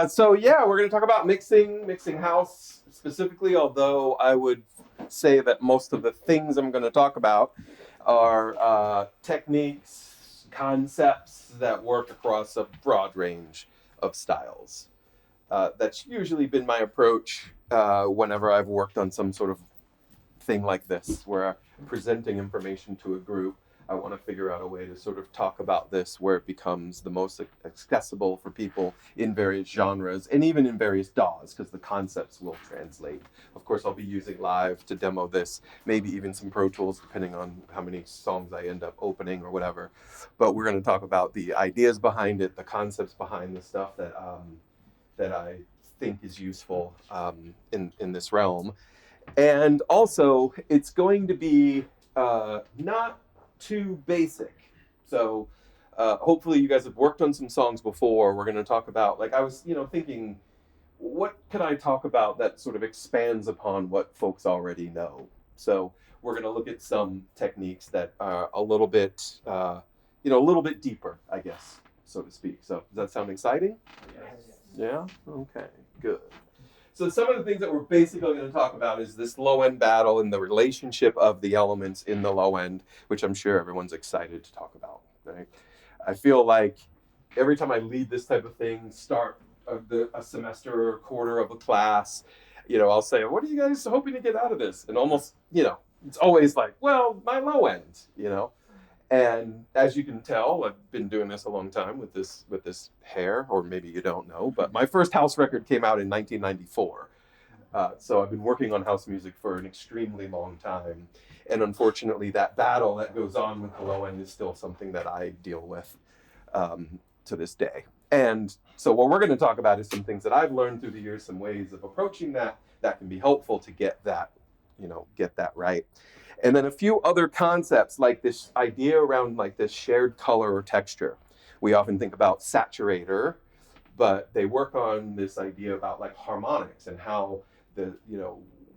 So yeah, we're going to talk about mixing house specifically, although I would say that most of the things I'm going to talk about are techniques, concepts that work across a broad range of styles. That's usually been my approach whenever I've worked on some sort of thing like this, where I'm presenting information to a group. I want to figure out a way to sort of talk about this where it becomes the most accessible for people in various genres and even in various DAWs, because the concepts will translate. Of course, I'll be using Live to demo this, maybe even some Pro Tools, depending on how many songs I end up opening or whatever. But we're going to talk about the ideas behind it, the concepts behind the stuff that I think is useful in this realm. And also, it's going to be not too basic. So hopefully you guys have worked on some songs before. We're going to talk about, like I was, thinking, what can I talk about that sort of expands upon what folks already know? So we're going to look at some techniques that are a little bit, a little bit deeper, I guess, so to speak. So does that sound exciting? Yes. Yeah? Okay, good. So some of the things that we're basically going to talk about is this low-end battle and the relationship of the elements in the low end, which I'm sure everyone's excited to talk about, right? I feel like every time I lead this type of thing, start of a semester or a quarter of a class, I'll say, what are you guys hoping to get out of this? And almost, it's always like, well, my low end, And as you can tell, I've been doing this a long time with this hair, or maybe you don't know, but my first house record came out in 1994. So I've been working on house music for an extremely long time. And unfortunately, that battle that goes on with the low end is still something that I deal with to this day. And so what we're going to talk about is some things that I've learned through the years, some ways of approaching that can be helpful to get that right. And then a few other concepts, like this idea around like this shared color or texture. We often think about saturator, but they work on this idea about like harmonics and how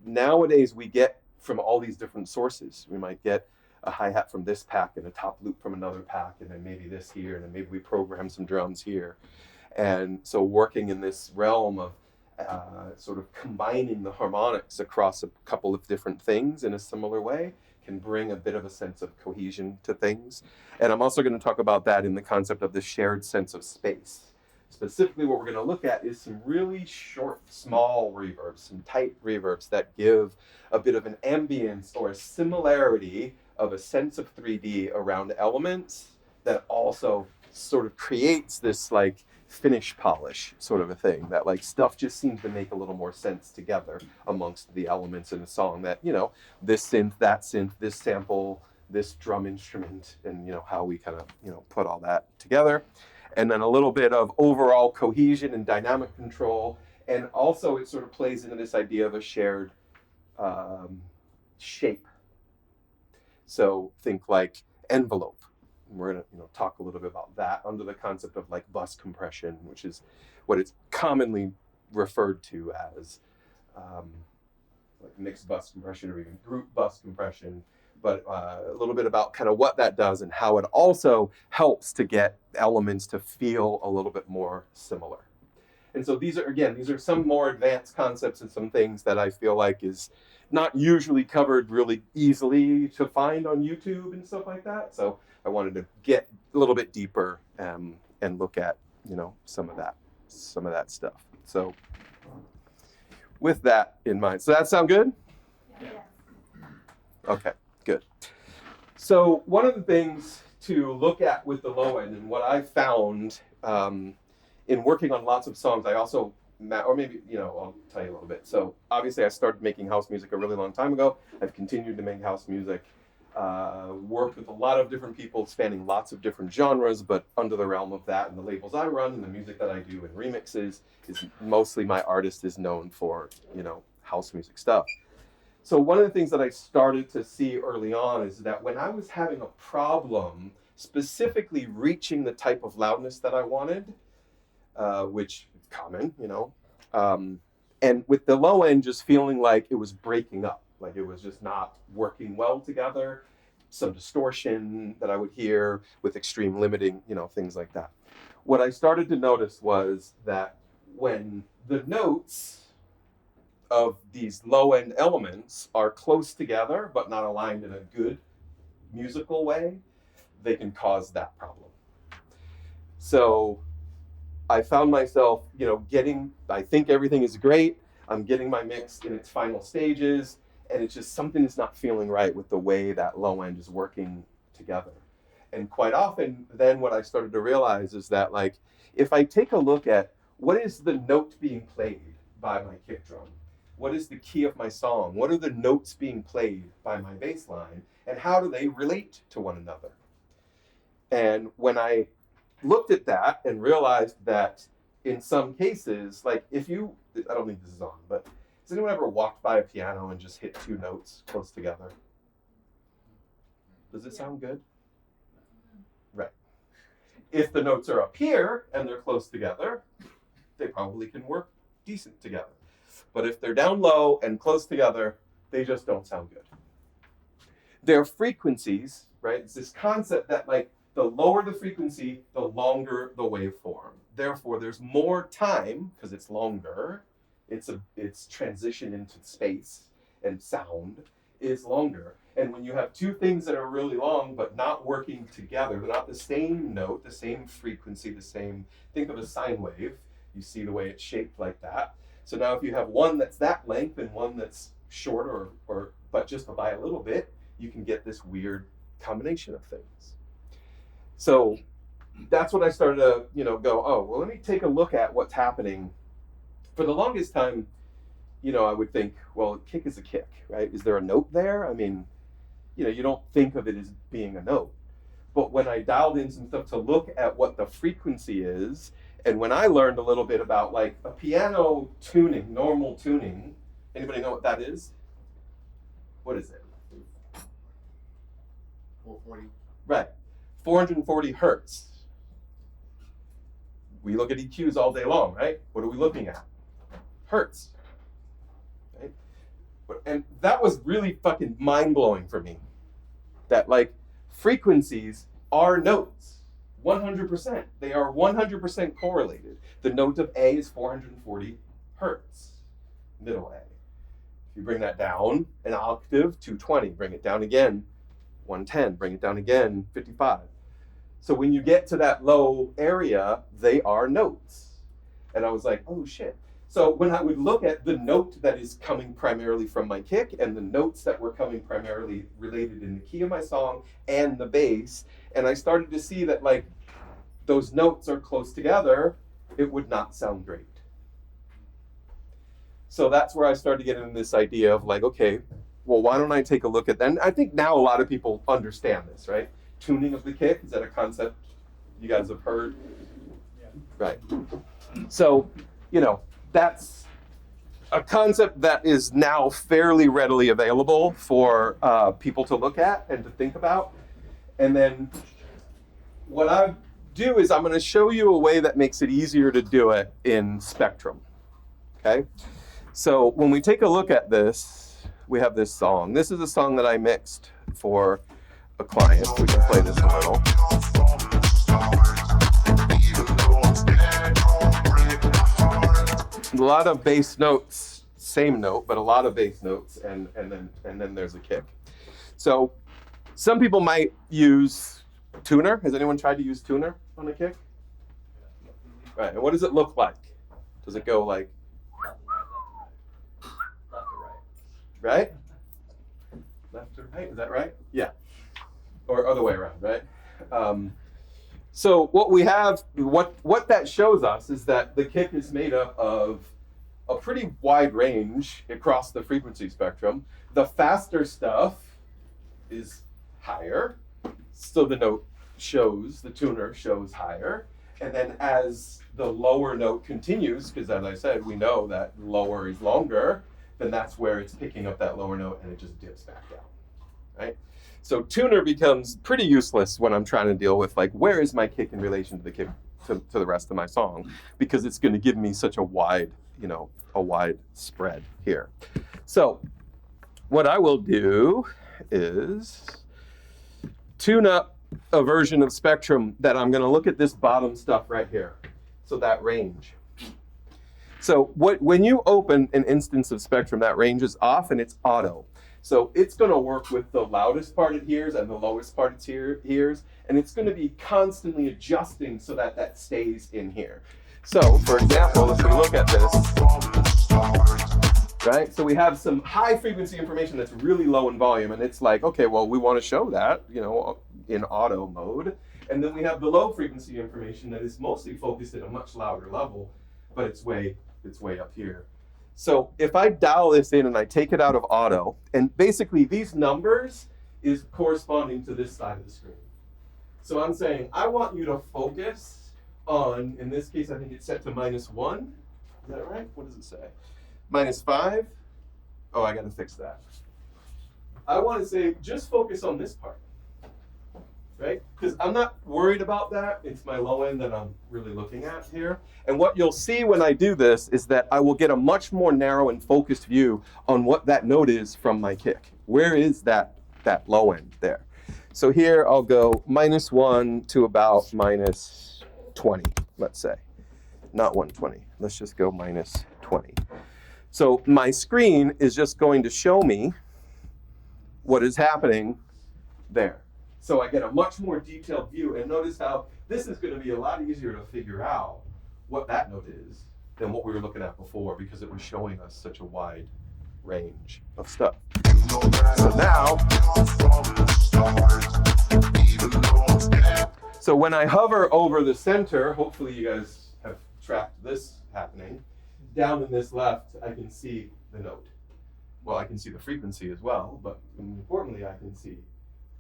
nowadays we get from all these different sources. We might get a hi-hat from this pack and a top loop from another pack, and then maybe this here, and then maybe we program some drums here. And so working in this realm of sort of combining the harmonics across a couple of different things in a similar way can bring a bit of a sense of cohesion to things. And I'm also going to talk about that in the concept of the shared sense of space. Specifically, what we're going to look at is some really short, small reverbs, some tight reverbs that give a bit of an ambience or a similarity of a sense of 3D around elements that also sort of creates this like finish polish sort of a thing, that like stuff just seems to make a little more sense together amongst the elements in a song, that this synth, that synth, this sample, this drum instrument, and how we kind of put all that together. And then a little bit of overall cohesion and dynamic control, and also it sort of plays into this idea of a shared shape. So think like envelope. We're going to talk a little bit about that under the concept of like bus compression, which is what it's commonly referred to as like mixed bus compression or even group bus compression, but a little bit about kind of what that does and how it also helps to get elements to feel a little bit more similar. And so these are some more advanced concepts and some things that I feel like is not usually covered really easily to find on YouTube and stuff like that. So I wanted to get a little bit deeper and look at, some of that stuff. So with that in mind, so that sound good? Yeah. Okay, good. So one of the things to look at with the low end, and what I found in working on lots of songs, I also, or maybe, I'll tell you a little bit. So obviously I started making house music a really long time ago. I've continued to make house music, worked with a lot of different people spanning lots of different genres, but under the realm of that and the labels I run and the music that I do and remixes is mostly my artist is known for, house music stuff. So one of the things that I started to see early on is that when I was having a problem specifically reaching the type of loudness that I wanted, which is common, and with the low end just feeling like it was breaking up, like it was just not working well together, some distortion that I would hear with extreme limiting, things like that. What I started to notice was that when the notes of these low-end elements are close together but not aligned in a good musical way, they can cause that problem. So I found myself, I think everything is great. I'm getting my mix in its final stages, and it's just something is not feeling right with the way that low end is working together. And quite often, then what I started to realize is that, like, if I take a look at what is the note being played by my kick drum, what is the key of my song, what are the notes being played by my bass line, and how do they relate to one another? And when I looked at that and realized that in some cases, like I don't think this is on, but has anyone ever walked by a piano and just hit two notes close together? Does it sound good? Right. If the notes are up here and they're close together, they probably can work decent together. But if they're down low and close together, they just don't sound good. Their frequencies, right? It's this concept that, like, the lower the frequency, the longer the waveform. Therefore, there's more time, because it's longer, its transition into space and sound is longer. And when you have two things that are really long but not working together, they're not the same note, the same frequency, think of a sine wave. You see the way it's shaped like that. So now if you have one that's that length and one that's shorter or but just by a little bit, you can get this weird combination of things. So that's what I started to, go, oh, well, let me take a look at what's happening. For the longest time, I would think, well, a kick is a kick, right? Is there a note there? I mean, you don't think of it as being a note. But when I dialed in some stuff to look at what the frequency is, and when I learned a little bit about, like, a piano tuning, normal tuning, anybody know what that is? What is it? 440. Right. 440 hertz. We look at EQs all day long, right? What are we looking at? Hertz. Right? And that was really fucking mind-blowing for me. That, like, frequencies are notes. 100%. They are 100% correlated. The note of A is 440 hertz, middle A. If you bring that down an octave, 220. Bring it down again, 110. Bring it down again, 55. So when you get to that low area, they are notes. And I was like, oh shit. So when I would look at the note that is coming primarily from my kick and the notes that were coming primarily related in the key of my song and the bass, and I started to see that, like, those notes are close together, it would not sound great. So that's where I started to get into this idea of, like, okay, well, why don't I take a look at that? And I think now a lot of people understand this, right? Tuning of the kick, is that a concept you guys have heard? Yeah. Right. So, that's a concept that is now fairly readily available for people to look at and to think about. And then what I do is I'm going to show you a way that makes it easier to do it in Spectrum. Okay? So when we take a look at this, we have this song. This is a song that I mixed for a client. We can play this a little. A lot of bass notes, same note, but a lot of bass notes, and then there's a kick. So some people might use tuner. Has anyone tried to use tuner on a kick? Right. And what does it look like? Does it go like Left to right. right? Left to right? Is that right? Yeah. Or other way around, right? So what we have, what that shows us is that the kick is made up of a pretty wide range across the frequency spectrum. The faster stuff is higher, so the note shows, the tuner shows higher. And then as the lower note continues, because as I said, we know that lower is longer, then that's where it's picking up that lower note and it just dips back down, right? So tuner becomes pretty useless when I'm trying to deal with, like, where is my kick in relation to the kick to the rest of my song, because it's going to give me such a wide spread here. So what I will do is tune up a version of Spectrum that I'm going to look at this bottom stuff right here. So that range. So when you open an instance of Spectrum that ranges off and it's auto, so it's going to work with the loudest part it hears and the lowest part it hears, and it's going to be constantly adjusting so that that stays in here. So, for example, if we look at this, right? So we have some high frequency information that's really low in volume, and it's like, okay, well, we want to show that, you know, in auto mode. And then we have the low frequency information that is mostly focused at a much louder level, but it's way up here. So if I dial this in and I take it out of auto, and basically these numbers is corresponding to this side of the screen. So I'm saying, I want you to focus on, in this case, I think it's set to -1. Is that right? What does it say? -5? Oh, I gotta fix that. I wanna say, just focus on this part, right? Because I'm not worried about that. It's my low end that I'm really looking at here. And what you'll see when I do this is that I will get a much more narrow and focused view on what that note is from my kick. Where is that low end there? So here I'll go -1 to about -20, let's say. Not 120, let's just go -20. So my screen is just going to show me what is happening there. So I get a much more detailed view, and notice how this is going to be a lot easier to figure out what that note is than what we were looking at before, because it was showing us such a wide range of stuff. So now, so when I hover over the center, hopefully you guys have tracked this happening, down in this left, I can see the note. Well, I can see the frequency as well, but importantly, I can see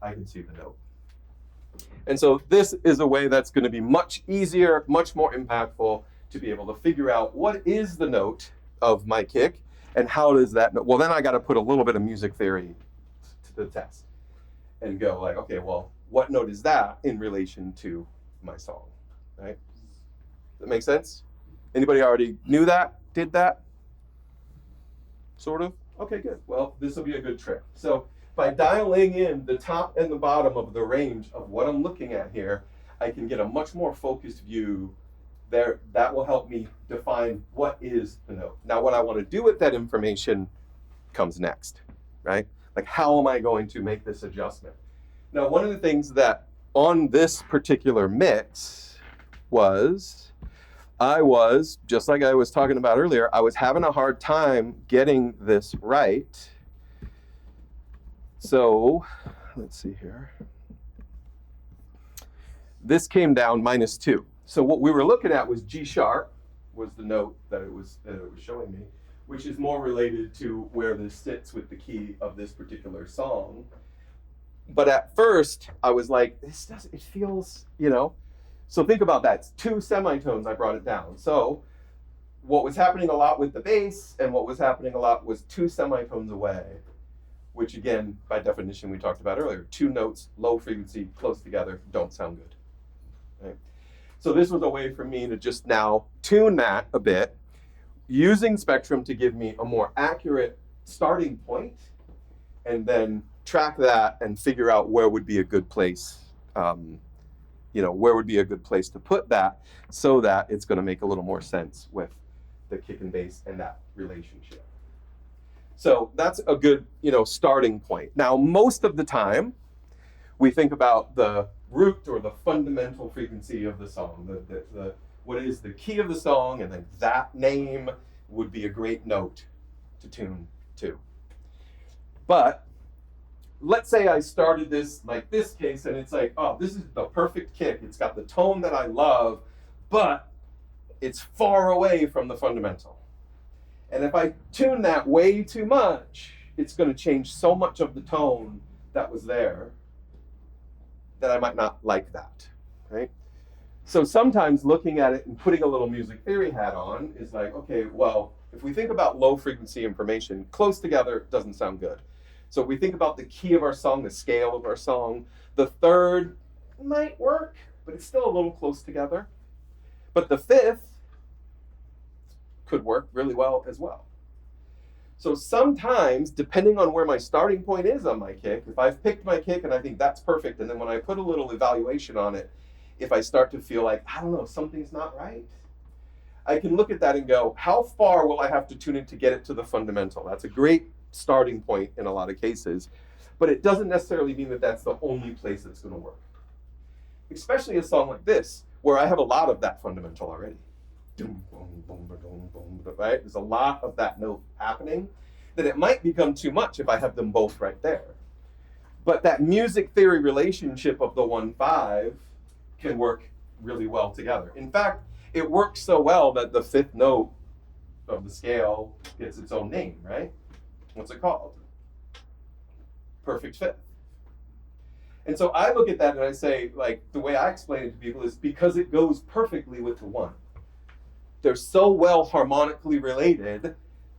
the note. And so this is a way that's going to be much easier, much more impactful to be able to figure out what is the note of my kick and how does that note. Well, then I got to put a little bit of music theory to the test and go like, okay, well, what note is that in relation to my song, right? Does that make sense? Anybody already knew that, did that? Sort of? Okay, good. Well, this will be a good trick. So by dialing in the top and the bottom of the range of what I'm looking at here, I can get a much more focused view there. That will help me define what is the note. Now, what I want to do with that information comes next, right? Like, how am I going to make this adjustment? Now, one of the things that on this particular mix was, I was, just like I was talking about earlier, I was having a hard time getting this right. So, let's see here. This came down -2. So what we were looking at was G sharp was the note that it was showing me, which is more related to where this sits with the key of this particular song. But at first, I was like, it feels, you know. So think about that. It's 2 semitones, I brought it down. So what was happening a lot with the bass and what was happening a lot was 2 semitones away, which again, by definition, we talked about earlier. 2 notes, low frequency, close together, don't sound good. Right? So this was a way for me to just now tune that a bit, using Spectrum to give me a more accurate starting point, and then track that and figure out where would be a good place, where would be a good place to put that so that it's going to make a little more sense with the kick and bass and that relationship. So that's a good, starting point. Now, most of the time, we think about the root or the fundamental frequency of the song, what is the key of the song, and then that name would be a great note to tune to. But let's say I started this like this case, and it's like, oh, this is the perfect kick. It's got the tone that I love, but it's far away from the fundamental. And if I tune that way too much, it's going to change so much of the tone that was there that I might not like that, right? So sometimes looking at it and putting a little music theory hat on is like, okay, well, if we think about low frequency information, close together doesn't sound good. So if we think about the key of our song, the scale of our song, the third might work, but it's still a little close together. But the fifth could work really well as well. So sometimes, depending on where my starting point is on my kick, if I've picked my kick and I think that's perfect, and then when I put a little evaluation on it, if I start to feel like, I don't know, something's not right, I can look at that and go, how far will I have to tune it to get it to the fundamental? That's a great starting point in a lot of cases, but it doesn't necessarily mean that that's the only place that's going to work. Especially a song like this, where I have a lot of that fundamental already. Right? There's a lot of that note happening, that it might become too much if I have them both right there. But that music theory relationship of the 1/5 can work really well together. In fact, it works so well that the 5th note of the scale gets its own name, right? What's it called? Perfect 5th. And so I look at that and I say, like, the way I explain it to people is because it goes perfectly with the 1. They're so well harmonically related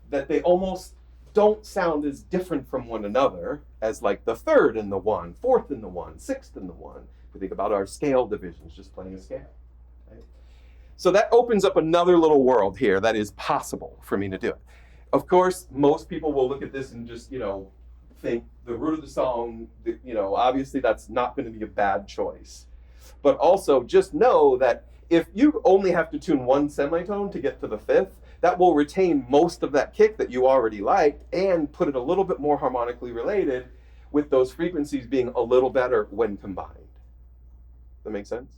that they almost don't sound as different from one another as like the 3rd and the 1, 4th and the 1, 6th and the 1. If we think about our scale divisions, just playing a scale. Right? So that opens up another little world here that is possible for me to do it. Of course, most people will look at this and just, think the root of the song, obviously that's not going to be a bad choice. But also just know that if you only have to tune 1 semitone to get to the 5th, that will retain most of that kick that you already liked and put it a little bit more harmonically related, with those frequencies being a little better when combined. That make sense?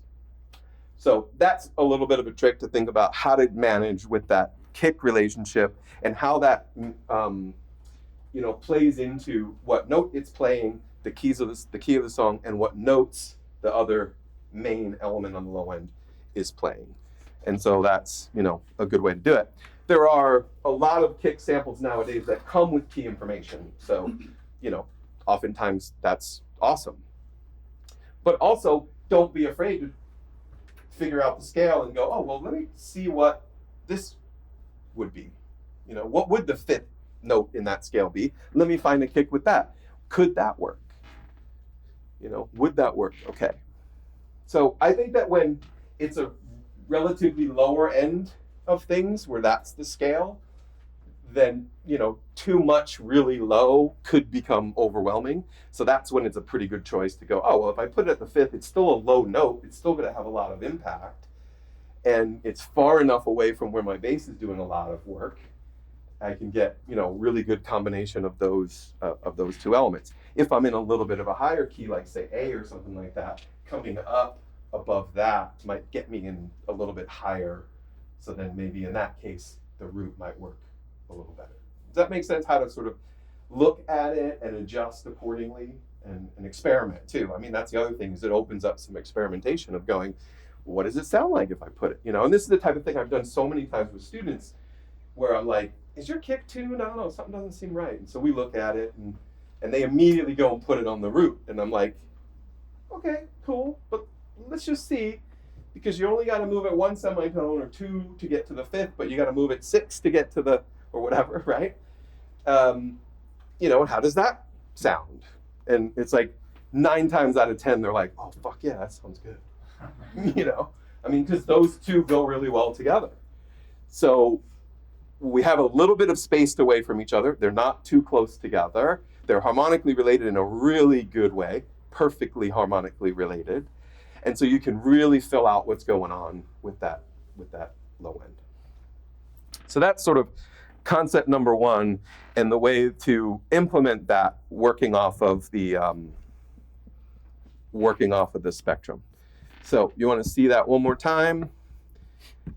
So that's a little bit of a trick to think about how to manage with that kick relationship and how that plays into what note it's playing, the key of the song, and what notes the other main element on the low end is playing. And so that's, a good way to do it. There are a lot of kick samples nowadays that come with key information. So, oftentimes that's awesome. But also, don't be afraid to figure out the scale and go, oh, well, let me see what this would be. What would the 5th note in that scale be? Let me find a kick with that. Could that work? Would that work? Okay. So I think that when it's a relatively lower end of things where that's the scale, then too much really low could become overwhelming. So that's when it's a pretty good choice to go, oh, well, if I put it at the 5th, it's still a low note, it's still going to have a lot of impact, and it's far enough away from where my bass is doing a lot of work. I can get really good combination of those 2 elements. If I'm in a little bit of a higher key, like say A or something like that, coming up above that might get me in a little bit higher. So then maybe in that case, the root might work a little better. Does that make sense? How to sort of look at it and adjust accordingly and experiment too. I mean, that's the other thing, is it opens up some experimentation of going, what does it sound like if I put it? And this is the type of thing I've done so many times with students where I'm like, is your kick tuned? I don't know, something doesn't seem right. And so we look at it and they immediately go and put it on the root. And I'm like, okay, cool, but let's just see, because you only got to move it 1 semitone or 2 to get to the 5th, but you got to move it 6 to get to the, or whatever, right? And how does that sound? And it's like 9 times out of 10, they're like, oh, fuck yeah, that sounds good. Because those 2 go really well together. So we have a little bit of space away from each other. They're not too close together. They're harmonically related in a really good way, perfectly harmonically related. And so you can really fill out what's going on with that low end. So that's sort of concept number 1, and the way to implement that working off of the spectrum. So you want to see that one more time?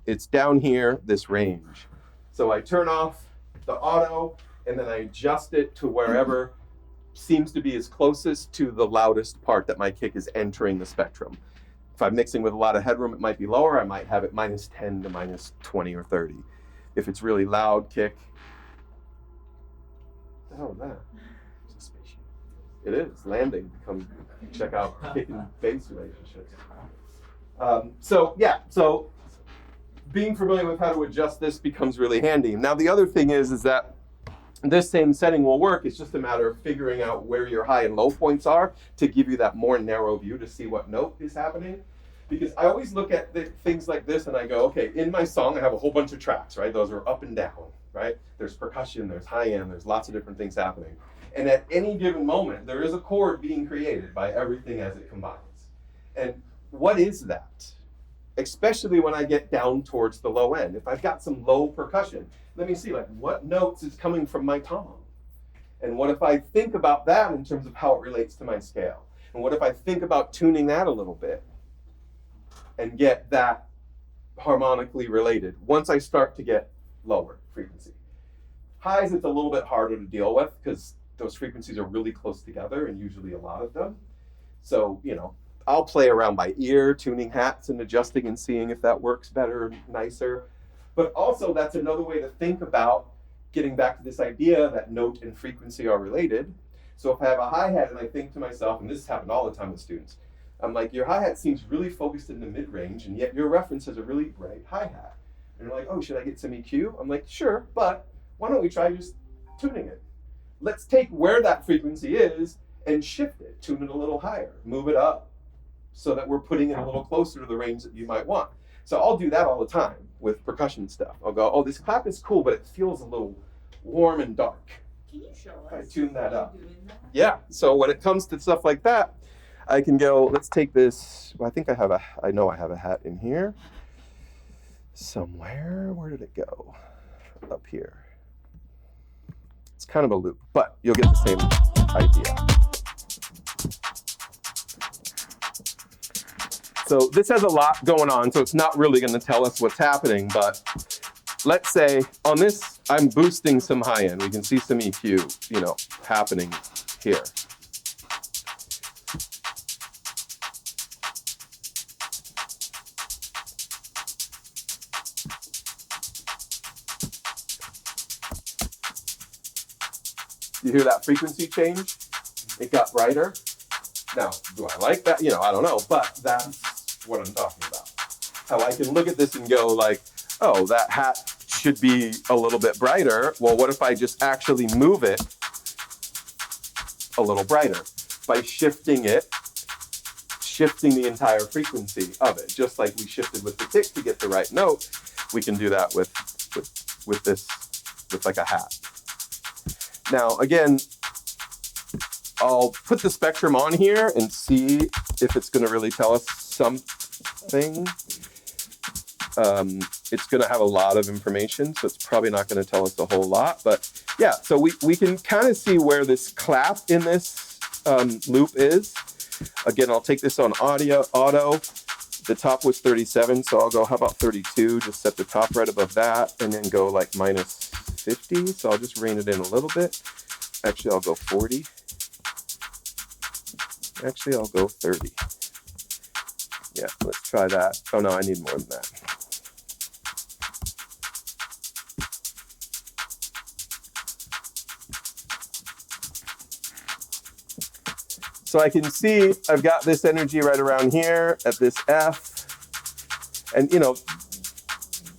It's down here, this range. So I turn off the auto and then I adjust it to wherever seems to be as closest to the loudest part that my kick is entering the spectrum. If I'm mixing with a lot of headroom, it might be lower. I might have it -10 to -20 or 30. If it's really loud kick, what the hell is that? It's a spaceship. It is landing. Come check out kick and bass relationships. So being familiar with how to adjust this becomes really handy. Now the other thing is that this same setting will work. It's just a matter of figuring out where your high and low points are to give you that more narrow view to see what note is happening. Because I always look at things like this and I go, okay, in my song I have a whole bunch of tracks, right? Those are up and down, right? There's percussion, there's high end, there's lots of different things happening. And at any given moment, there is a chord being created by everything as it combines. And what is that? especially when I get down towards the low end. If I've got some low percussion, let me see, like, what notes is coming from my tom? And what if I think about that in terms of how it relates to my scale? And what if I think about tuning that a little bit and get that harmonically related once I start to get lower frequency? Highs, it's a little bit harder to deal with because those frequencies are really close together, and usually a lot of them. So, you know, I'll play around by ear, tuning hats and adjusting and seeing if that works better, nicer. But also, that's another way to think about getting back to this idea that note and frequency are related. So if I have a hi-hat and I think to myself, and this has happened all the time with students, I'm like, your hi-hat seems really focused in the mid-range, and yet your reference has a really bright hi-hat. And they're like, oh, should I get some EQ? I'm like, sure, but why don't we try just tuning it? Let's take where that frequency is and shift it, tune it a little higher, move it up so that we're putting it a little closer to the range that you might want. So I'll do that all the time with percussion stuff. I'll go, oh, this clap is cool, but it feels a little warm and dark. Can you show us? I tune that up. Doing that? Yeah, so when it comes to stuff like that, I can go, let's take this, well, I know I have a hat in here somewhere. Where did it go? Up here. It's kind of a loop, but you'll get the same idea. So this has a lot going on, so it's not really going to tell us what's happening, but let's say on this, I'm boosting some high end. We can see some EQ, you know, happening here. You hear that frequency change? It got brighter. Now, do I like that? You know, I don't know, but that's what I'm talking about. How I can look at this and go like, oh, that hat should be a little bit brighter. Well, what if I just actually move it a little brighter by shifting the entire frequency of it, just like we shifted with the tick to get the right note. We can do that with like a hat. Now, again, I'll put the spectrum on here and see if it's going to really tell us something. It's going to have a lot of information, so it's probably not going to tell us a whole lot. But yeah, so we can kind of see where this clap in this loop is. Again, I'll take this on auto. The top was 37, so I'll go, how about 32? Just set the top right above that, and then go like minus 50. So I'll just rein it in a little bit. Actually, I'll go 40. Actually, I'll go 30. Yeah, let's try that. Oh no, I need more than that. So I can see I've got this energy right around here at this F. And you know,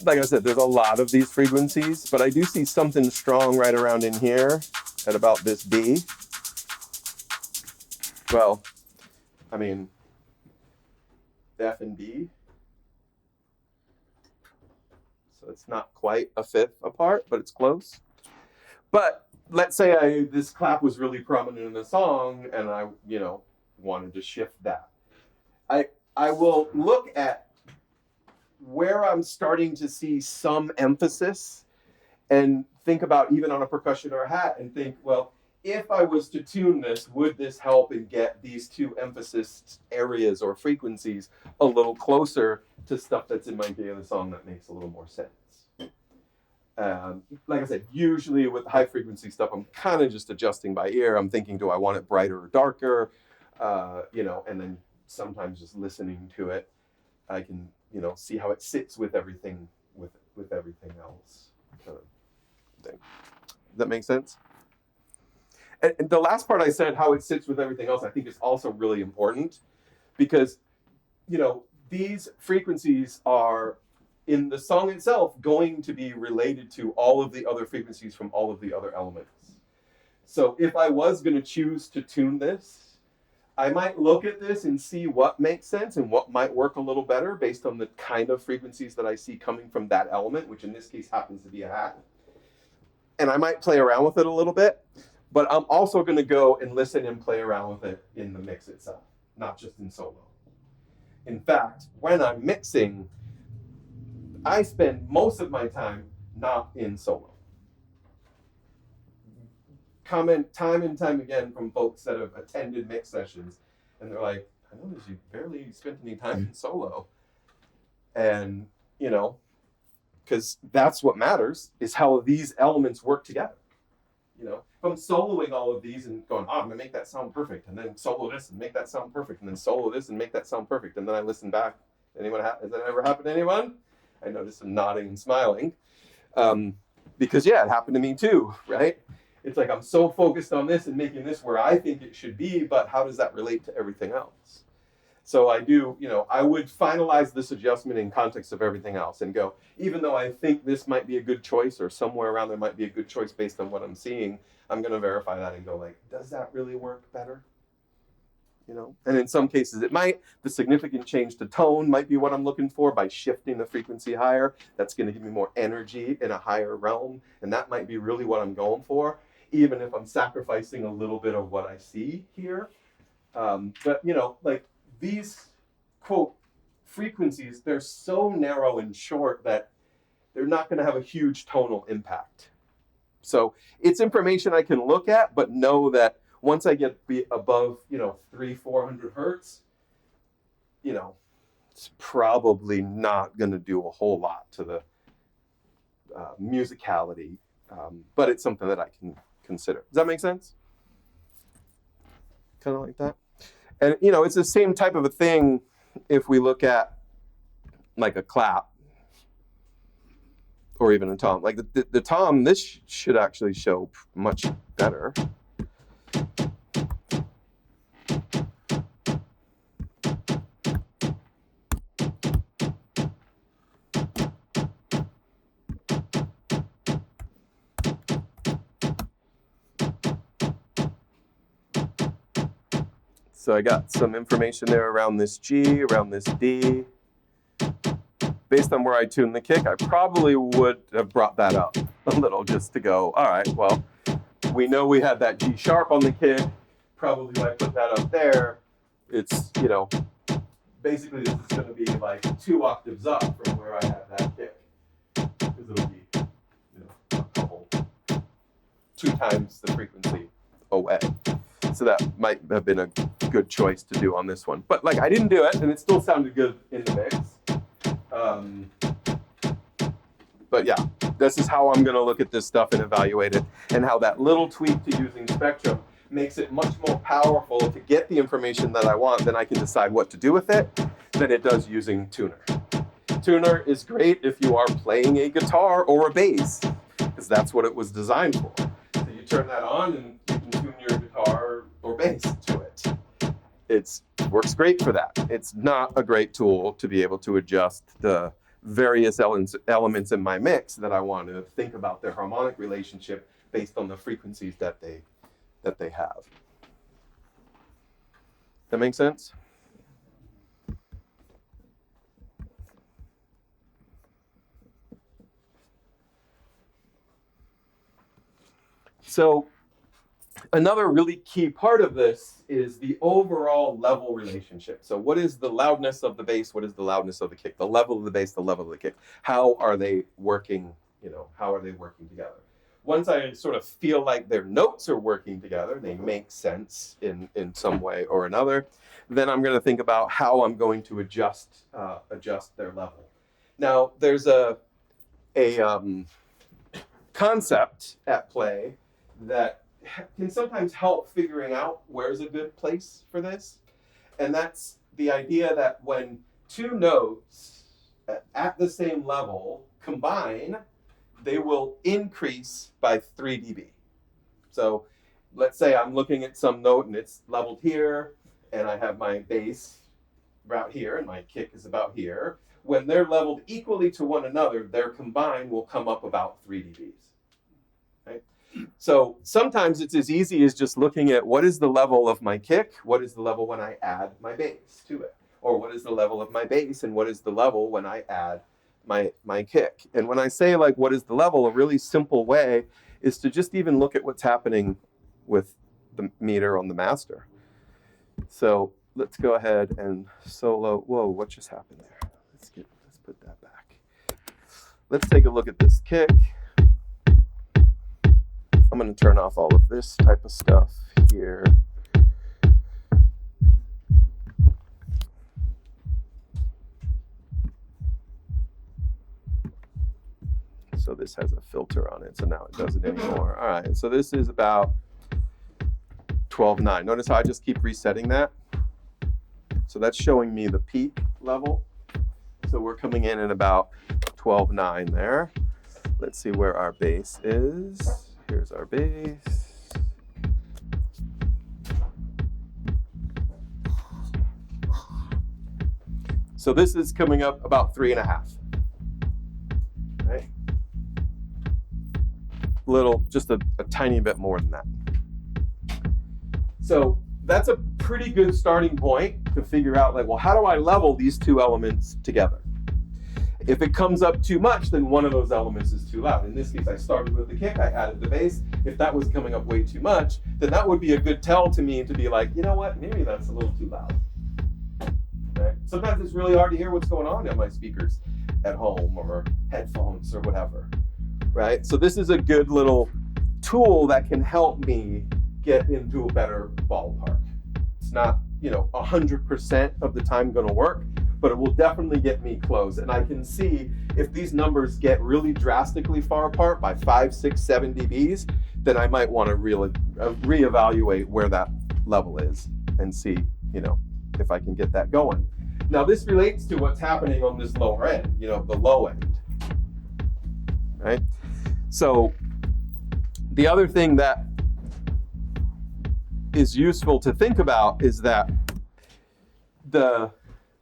like I said, there's a lot of these frequencies, but I do see something strong right around in here at about this B. Well, I mean, F and B. So it's not quite a fifth apart, but it's close. But let's say this clap was really prominent in the song and I, you know, wanted to shift that. I will look at where I'm starting to see some emphasis and think about even on a percussion or a hat and think, well, if I was to tune this, would this help and get these two emphasis areas or frequencies a little closer to stuff that's in my day of the song that makes a little more sense? Like I said, usually with high frequency stuff, I'm kind of just adjusting by ear. I'm thinking, do I want it brighter or darker? You know, and then sometimes just listening to it, I can, you know, see how it sits with everything, with everything else. Kind of thing. Does that make sense? And the last part I said, how it sits with everything else, I think is also really important because, you know, these frequencies are in the song itself going to be related to all of the other frequencies from all of the other elements. So if I was going to choose to tune this, I might look at this and see what makes sense and what might work a little better based on the kind of frequencies that I see coming from that element, which in this case happens to be a hat. And I might play around with it a little bit, but I'm also going to go and listen and play around with it in the mix itself, not just in solo. In fact, when I'm mixing, I spend most of my time not in solo. Comment time and time again from folks that have attended mix sessions, and they're like, I noticed you barely spent any time in solo. And, you know, because that's what matters, is how these elements work together. You know, if I'm soloing all of these and going, oh, I'm gonna make that sound perfect, and then solo this and make that sound perfect, and then solo this and make that sound perfect, and then I listen back. Has that ever happened to anyone? I noticed some nodding and smiling. Because yeah, it happened to me too, right? It's like I'm so focused on this and making this where I think it should be, but how does that relate to everything else? So I do, you know, I would finalize this adjustment in context of everything else and go, even though I think this might be a good choice or somewhere around there might be a good choice based on what I'm seeing, I'm going to verify that and go like, does that really work better? You know, and in some cases it might. The significant change to tone might be what I'm looking for by shifting the frequency higher. That's going to give me more energy in a higher realm, and that might be really what I'm going for, even if I'm sacrificing a little bit of what I see here. But you know, like these quote frequencies, they're so narrow and short that they're not going to have a huge tonal impact. So it's information I can look at, but know that once I get above, you know, 300-400 hertz, you know, it's probably not going to do a whole lot to the musicality, but it's something that I can consider. Does that make sense? Kind of like that. And, you know, it's the same type of a thing if we look at like a clap or even a tom. Like the tom, this should actually show much better. So I got some information there around this G, around this D. Based on where I tuned the kick, I probably would have brought that up a little just to go, all right, well, we know we had that G sharp on the kick. Probably if I put that up there, it's, you know, basically this is going to be like 2 octaves up from where I have that kick. Because it'll be, you know, a couple, 2 times the frequency away. So that might have been a good choice to do on this one. But like I didn't do it, and it still sounded good in the mix. But yeah, this is how I'm going to look at this stuff and evaluate it, and how that little tweak to using Spectrum makes it much more powerful to get the information that I want. Then I can decide what to do with it than it does using Tuner. Tuner is great if you are playing a guitar or a bass, because that's what it was designed for. So you turn that on and you can tune your guitar or bass to it. It works great for that. It's not a great tool to be able to adjust the various elements in my mix that I want to think about their harmonic relationship based on the frequencies that they have. That make sense? So another really key part of this is the overall level relationship. So what is the loudness of the bass? What is the loudness of the kick? The level of the bass, the level of the kick. How are they working, you know, how are they working together? Once I sort of feel like their notes are working together, they make sense in some way or another, then I'm going to think about how I'm going to adjust their level. Now, there's a concept at play that can sometimes help figuring out where's a good place for this. And that's the idea that when 2 notes at the same level combine, they will increase by 3 dB. So let's say I'm looking at some note and it's leveled here, and I have my bass about here and my kick is about here. When they're leveled equally to one another, their combined will come up about 3 dBs. Right? So sometimes it's as easy as just looking at what is the level of my kick, what is the level when I add my bass to it, or what is the level of my bass and what is the level when I add my kick. And when I say like what is the level, a really simple way is to just even look at what's happening with the meter on the master. So let's go ahead and solo. Whoa, what just happened there? Let's put that back. Let's take a look at this kick. I'm going to turn off all of this type of stuff here. So this has a filter on it, so now it doesn't anymore. All right, so this is about 12.9. Notice how I just keep resetting that? So that's showing me the peak level. So we're coming in at about 12.9 there. Let's see where our bass is. Here's our bass. So this is coming up about 3.5. Right? Just a tiny bit more than that. So that's a pretty good starting point to figure out, like, well, how do I level these two elements together? If it comes up too much, then one of those elements is too loud. In this case, I started with the kick, I added the bass. If that was coming up way too much, then that would be a good tell to me to be like, you know what, maybe that's a little too loud. Right? Sometimes it's really hard to hear what's going on my speakers at home or headphones or whatever. Right? So this is a good little tool that can help me get into a better ballpark. It's not, 100% of the time going to work, but it will definitely get me close. And I can see if these numbers get really drastically far apart by 5, 6, 7 dBs, then I might want to reevaluate where that level is and see, if I can get that going. Now this relates to what's happening on this lower end, the low end, right? So the other thing that is useful to think about is that the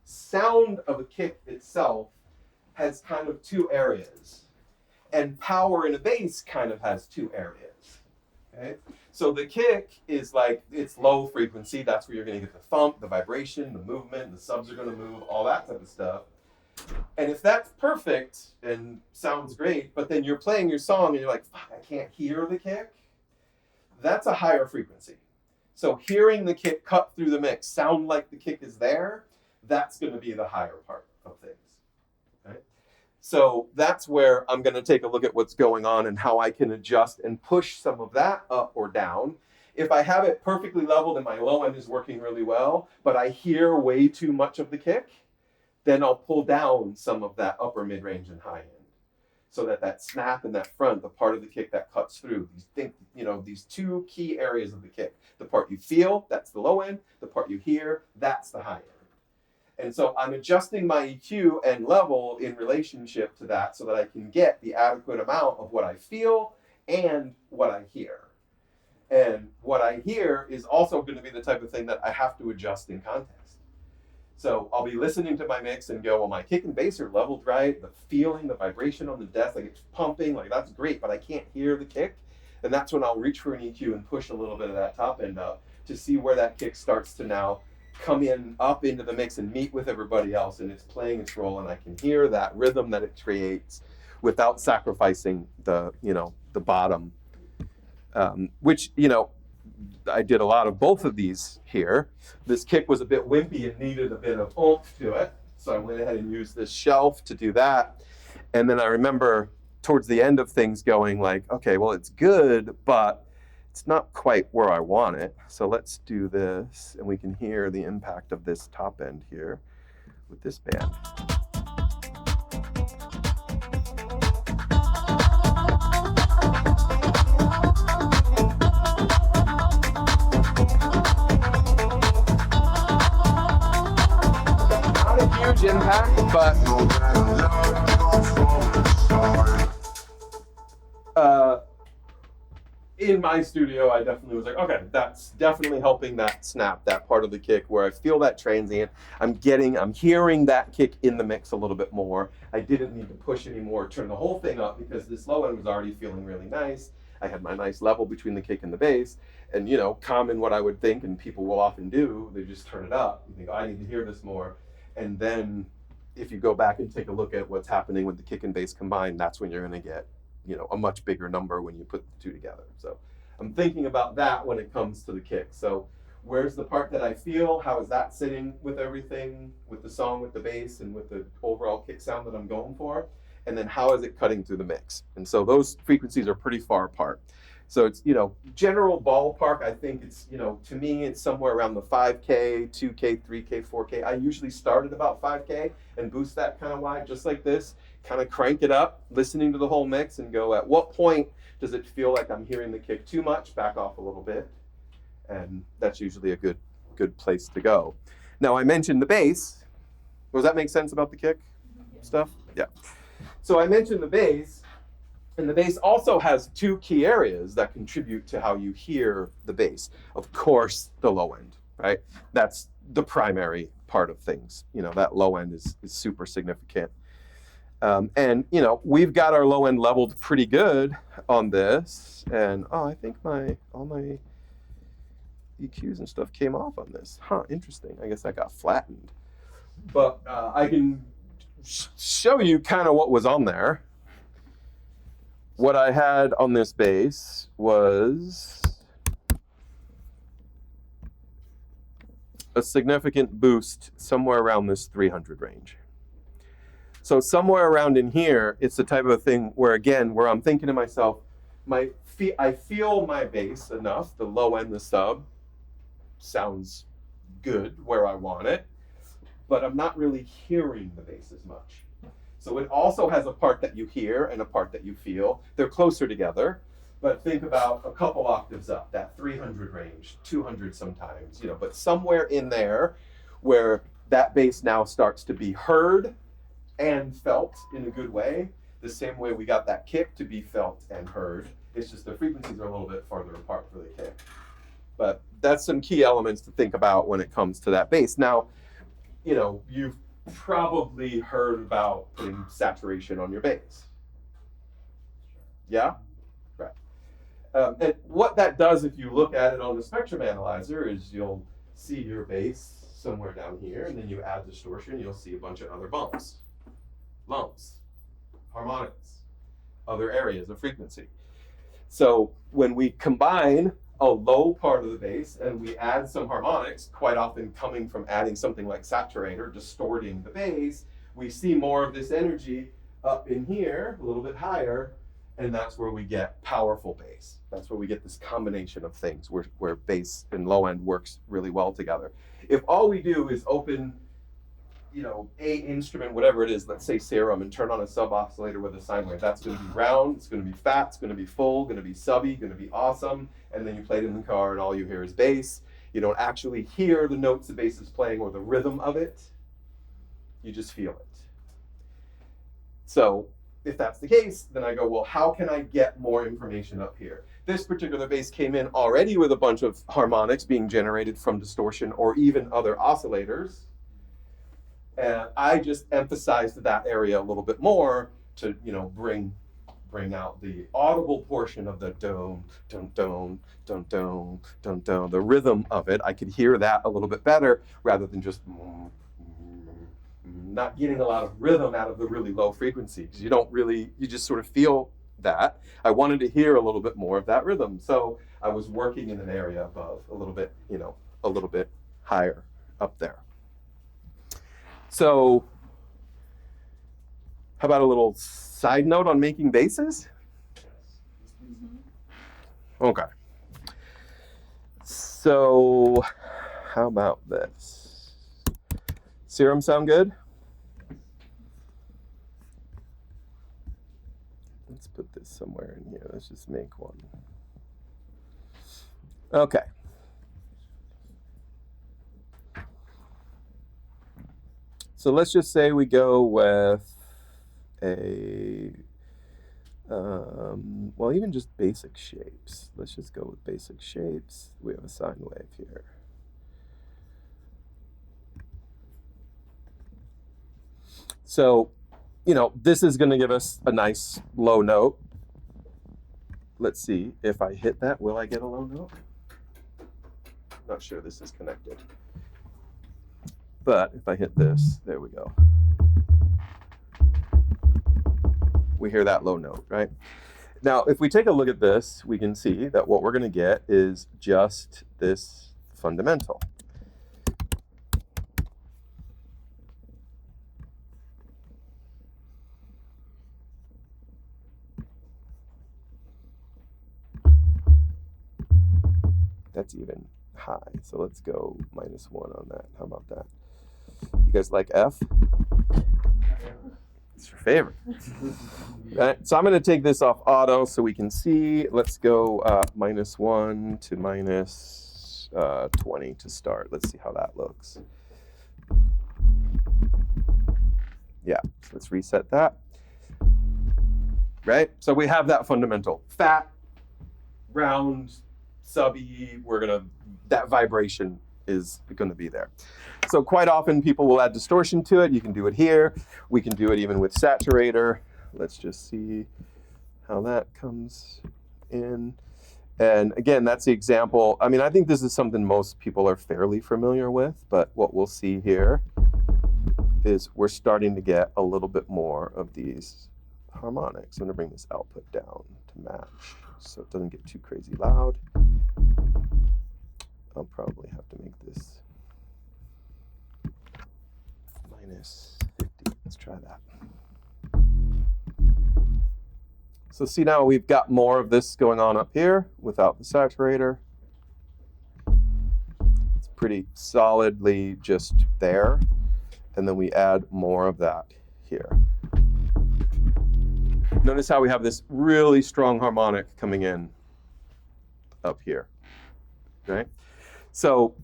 sound of a kick itself has kind of two areas, and power in a bass kind of has two areas. Okay? So the kick is like, it's low frequency, that's where you're going to get the thump, the vibration, the movement, the subs are going to move, all that type of stuff. And if that's perfect and sounds great, but then you're playing your song and you're like, fuck, I can't hear the kick, that's a higher frequency. So hearing the kick cut through the mix, sound like the kick is there, that's going to be the higher part of things. Okay? So that's where I'm going to take a look at what's going on and how I can adjust and push some of that up or down. If I have it perfectly leveled and my low end is working really well, but I hear way too much of the kick, then I'll pull down some of that upper mid-range and high end. So that snap in that front, the part of the kick that cuts through, these two key areas of the kick. The part you feel, that's the low end. The part you hear, that's the high end. And so I'm adjusting my EQ and level in relationship to that so that I can get the adequate amount of what I feel and what I hear. And what I hear is also going to be the type of thing that I have to adjust in context. So I'll be listening to my mix and go, well, my kick and bass are leveled right. The feeling, the vibration on the desk, like it's pumping, like that's great, but I can't hear the kick. And that's when I'll reach for an EQ and push a little bit of that top end up to see where that kick starts to now come in up into the mix and meet with everybody else. And it's playing its role and I can hear that rhythm that it creates without sacrificing the bottom, which, I did a lot of both of these here. This kick was a bit wimpy and needed a bit of oomph to it. So I went ahead and used this shelf to do that. And then I remember towards the end of things going like, okay, well, it's good, but it's not quite where I want it. So let's do this and we can hear the impact of this top end here with this band. Huge impact, but in my studio, I definitely was like, okay, that's definitely helping that snap, that part of the kick where I feel that transient. I'm hearing that kick in the mix a little bit more. I didn't need to push anymore, turn the whole thing up because this low end was already feeling really nice. I had my nice level between the kick and the bass. And, common what I would think, and people will often do, they just turn it up. You think, oh, I need to hear this more. And then if you go back and take a look at what's happening with the kick and bass combined, that's when you're going to get, a much bigger number when you put the two together. So I'm thinking about that when it comes to the kick. So Where's the part that I feel? How is that sitting with everything, with the song, with the bass, and with the overall kick sound that I'm going for? And then how is it cutting through the mix? And so those frequencies are pretty far apart. So it's, general ballpark, I think it's, to me, it's somewhere around the 5K, 2K, 3K, 4K. I usually start at about 5K and boost that kind of wide, just like this, kind of crank it up, listening to the whole mix and go, at what point does it feel like I'm hearing the kick too much? Back off a little bit. And that's usually a good place to go. Now, I mentioned the bass. Does that make sense about the kick stuff? Yeah. So I mentioned the bass, and the bass also has two key areas that contribute to how you hear the bass. Of course, the low end, right? That's the primary part of things. That low end is super significant. And we've got our low end leveled pretty good on this. And I think all my EQs and stuff came off on this. Interesting. I guess that got flattened. But I can show you kind of what was on there. What I had on this bass was a significant boost somewhere around this 300 range. So somewhere around in here, it's the type of thing where, again, where I'm thinking to myself, I feel my bass enough, the low end, the sub, sounds good where I want it, but I'm not really hearing the bass as much. So it also has a part that you hear and a part that you feel. They're closer together, but think about a couple octaves up, that 300 range, 200 sometimes, but somewhere in there where that bass now starts to be heard and felt in a good way, the same way we got that kick to be felt and heard. It's just the frequencies are a little bit farther apart for the kick. But that's some key elements to think about when it comes to that bass. Now, you've probably heard about putting saturation on your bass. Yeah? Right. And what that does, if you look at it on the spectrum analyzer, is you'll see your bass somewhere down here, and then you add distortion, you'll see a bunch of other bumps, lumps, harmonics, other areas of frequency. So when we combine a low part of the bass and we add some harmonics, quite often coming from adding something like saturator, distorting the bass, we see more of this energy up in here, a little bit higher, and that's where we get powerful bass. That's where we get this combination of things where bass and low end works really well together. If all we do is open a instrument, whatever it is, let's say Serum, and turn on a sub oscillator with a sine wave, that's going to be round, it's going to be fat, it's going to be full, going to be subby, going to be awesome, and then you play it in the car and all you hear is bass. You don't actually hear the notes the bass is playing or the rhythm of it, you just feel it. So if that's the case, then I go, well, how can I get more information up here? This particular bass came in already with a bunch of harmonics being generated from distortion or even other oscillators. And I just emphasized that area a little bit more to, bring out the audible portion of the dome, dum dum, dum dum, dum dum, the rhythm of it. I could hear that a little bit better rather than just not getting a lot of rhythm out of the really low frequencies. You just sort of feel that. I wanted to hear a little bit more of that rhythm. So I was working in an area above, a little bit higher up there. So how about a little side note on making basses? Okay. So how about this? Serum sound good? Let's put this somewhere in here. Let's just make one. Okay. So let's just say we go with even just basic shapes. Let's just go with basic shapes. We have a sine wave here. So, this is going to give us a nice low note. Let's see, if I hit that, will I get a low note? Not sure this is connected. But if I hit this, there we go. We hear that low note, right? Now, if we take a look at this, we can see that what we're going to get is just this fundamental. That's even high, so let's go -1 on that. How about that? You guys like F? It's your favorite. Right, so I'm going to take this off auto so we can see. Let's go -1 to -20 to start. Let's see how that looks. Yeah, so let's reset that. Right, so we have that fundamental. Fat, round, subby, that vibration is gonna be there. So quite often people will add distortion to it. You can do it here. We can do it even with saturator. Let's just see how that comes in. And again, that's the example. I mean, I think this is something most people are fairly familiar with, but what we'll see here is we're starting to get a little bit more of these harmonics. I'm gonna bring this output down to match so it doesn't get too crazy loud. I'll probably have to make this -50. Let's try that. So see, now we've got more of this going on up here without the saturator. It's pretty solidly just there. And then we add more of that here. Notice how we have this really strong harmonic coming in up here, right? So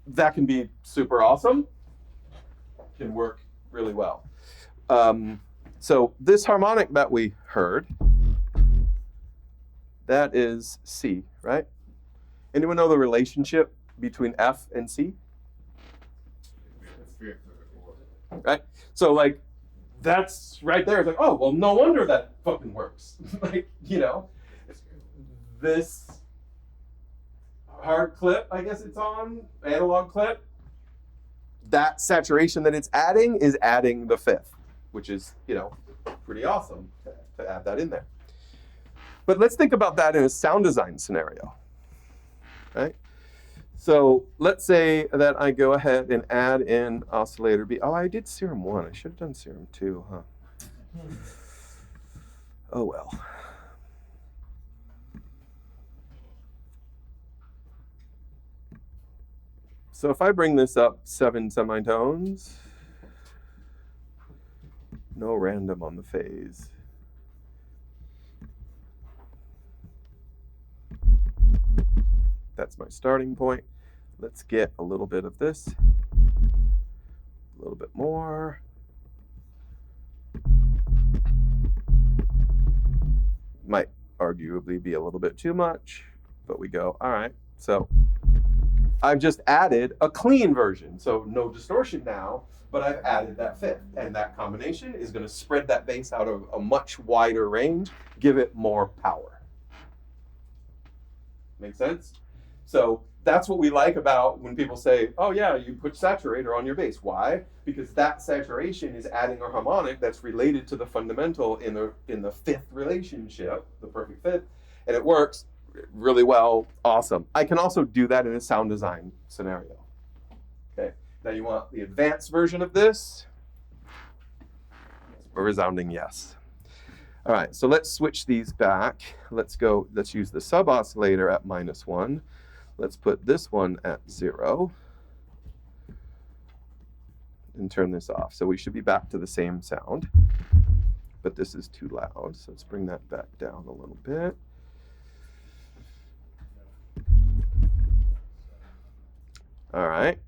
that can be super awesome, can work really well. So this harmonic that we heard, that is C, right? Anyone know the relationship between F and C? Right? So like, that's right there. It's like, oh, well, no wonder that fucking works. Like, you know, this hard clip, I guess it's on, analog clip, that saturation that it's adding is adding the fifth, which is, you know, pretty awesome to add that in there. But let's think about that in a sound design scenario, right? So let's say that I go ahead and add in oscillator B. Oh, I did serum 1. I should have done serum 2, huh? Oh well. So if I bring this up 7 semitones, no random on the phase. That's my starting point. Let's get a little bit of this, a little bit more. Might arguably be a little bit too much, but we go, all right. So I've just added a clean version. So no distortion now, but I've added that fifth. And that combination is going to spread that bass out of a much wider range, give it more power. Make sense? So that's what we like about when people say, oh yeah, you put saturator on your bass. Why? Because that saturation is adding a harmonic that's related to the fundamental in the fifth relationship, the perfect fifth, and it works really well. Awesome. I can also do that in a sound design scenario. Okay, now you want the advanced version of this? A resounding yes. All right, so let's switch these back. Let's use the sub oscillator at -1. Let's put this one at 0 and turn this off. So we should be back to the same sound, but this is too loud. So let's bring that back down a little bit. All right,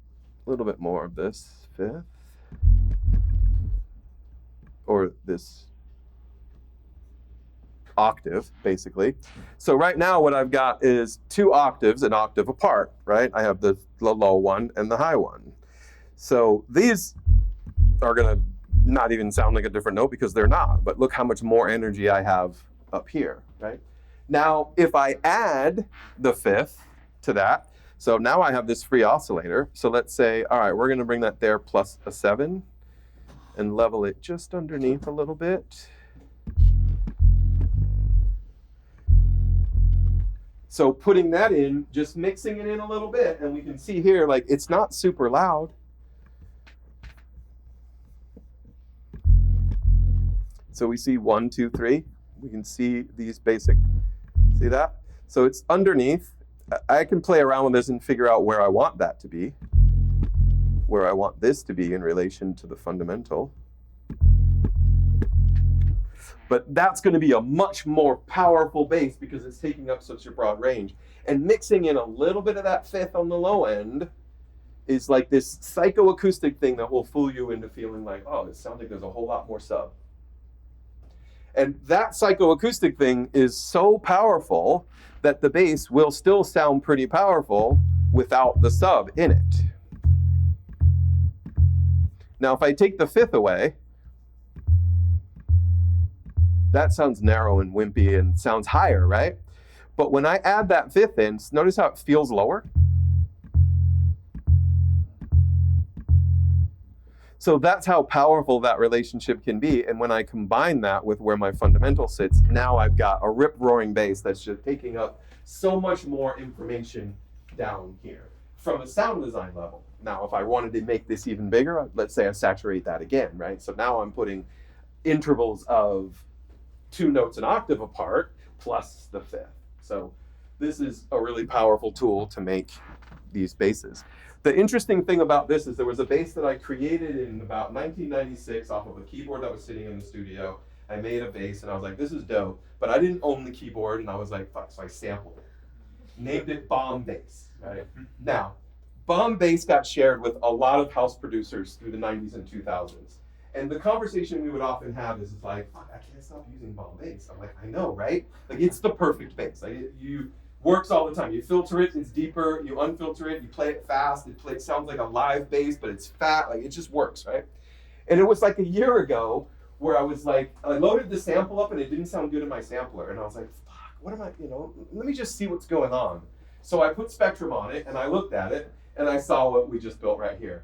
a little bit more of this fifth, or this octave, basically. So right now what I've got is 2 octaves, an octave apart, right? I have the low one and the high one. So these are gonna not even sound like a different note because they're not, but look how much more energy I have up here, right? Now, if I add the fifth to that, so now I have this free oscillator. So let's say, all right, we're gonna bring that there plus a 7 and level it just underneath a little bit. So putting that in, just mixing it in a little bit, and we can see here, like, it's not super loud. So we see 1, 2, 3. We can see these basic, see that? So it's underneath. I can play around with this and figure out where I want that to be, where I want this to be in relation to the fundamental. But that's going to be a much more powerful bass because it's taking up such a broad range. And mixing in a little bit of that fifth on the low end is like this psychoacoustic thing that will fool you into feeling like, oh, it sounds like there's a whole lot more sub. And that psychoacoustic thing is so powerful that the bass will still sound pretty powerful without the sub in it. Now, if I take the fifth away, that sounds narrow and wimpy and sounds higher, right? But when I add that fifth in, notice how it feels lower? So that's how powerful that relationship can be. And when I combine that with where my fundamental sits, now I've got a rip-roaring bass that's just taking up so much more information down here from a sound design level. Now, if I wanted to make this even bigger, let's say I saturate that again, right? So now I'm putting intervals of 2 notes an octave apart plus the fifth. So this is a really powerful tool to make these basses. The interesting thing about this is there was a bass that I created in about 1996 off of a keyboard that was sitting in the studio. I made a bass and I was like, this is dope, but I didn't own the keyboard and I was like, fuck, so I sampled it. Named it Bomb Bass, right? Now, Bomb Bass got shared with a lot of house producers through the 90s and 2000s. And the conversation we would often have is like, fuck, I can't stop using Bomb Bass. I'm like, I know, right? Like, it's the perfect bass. Like, you works all the time. You filter it, it's deeper. You unfilter it, you play it fast. It sounds like a live bass, but it's fat. Like, it just works, right? And it was like a year ago where I was like, I loaded the sample up and it didn't sound good in my sampler. And I was like, fuck, what am I, let me just see what's going on. So I put Spectrum on it and I looked at it and I saw what we just built right here.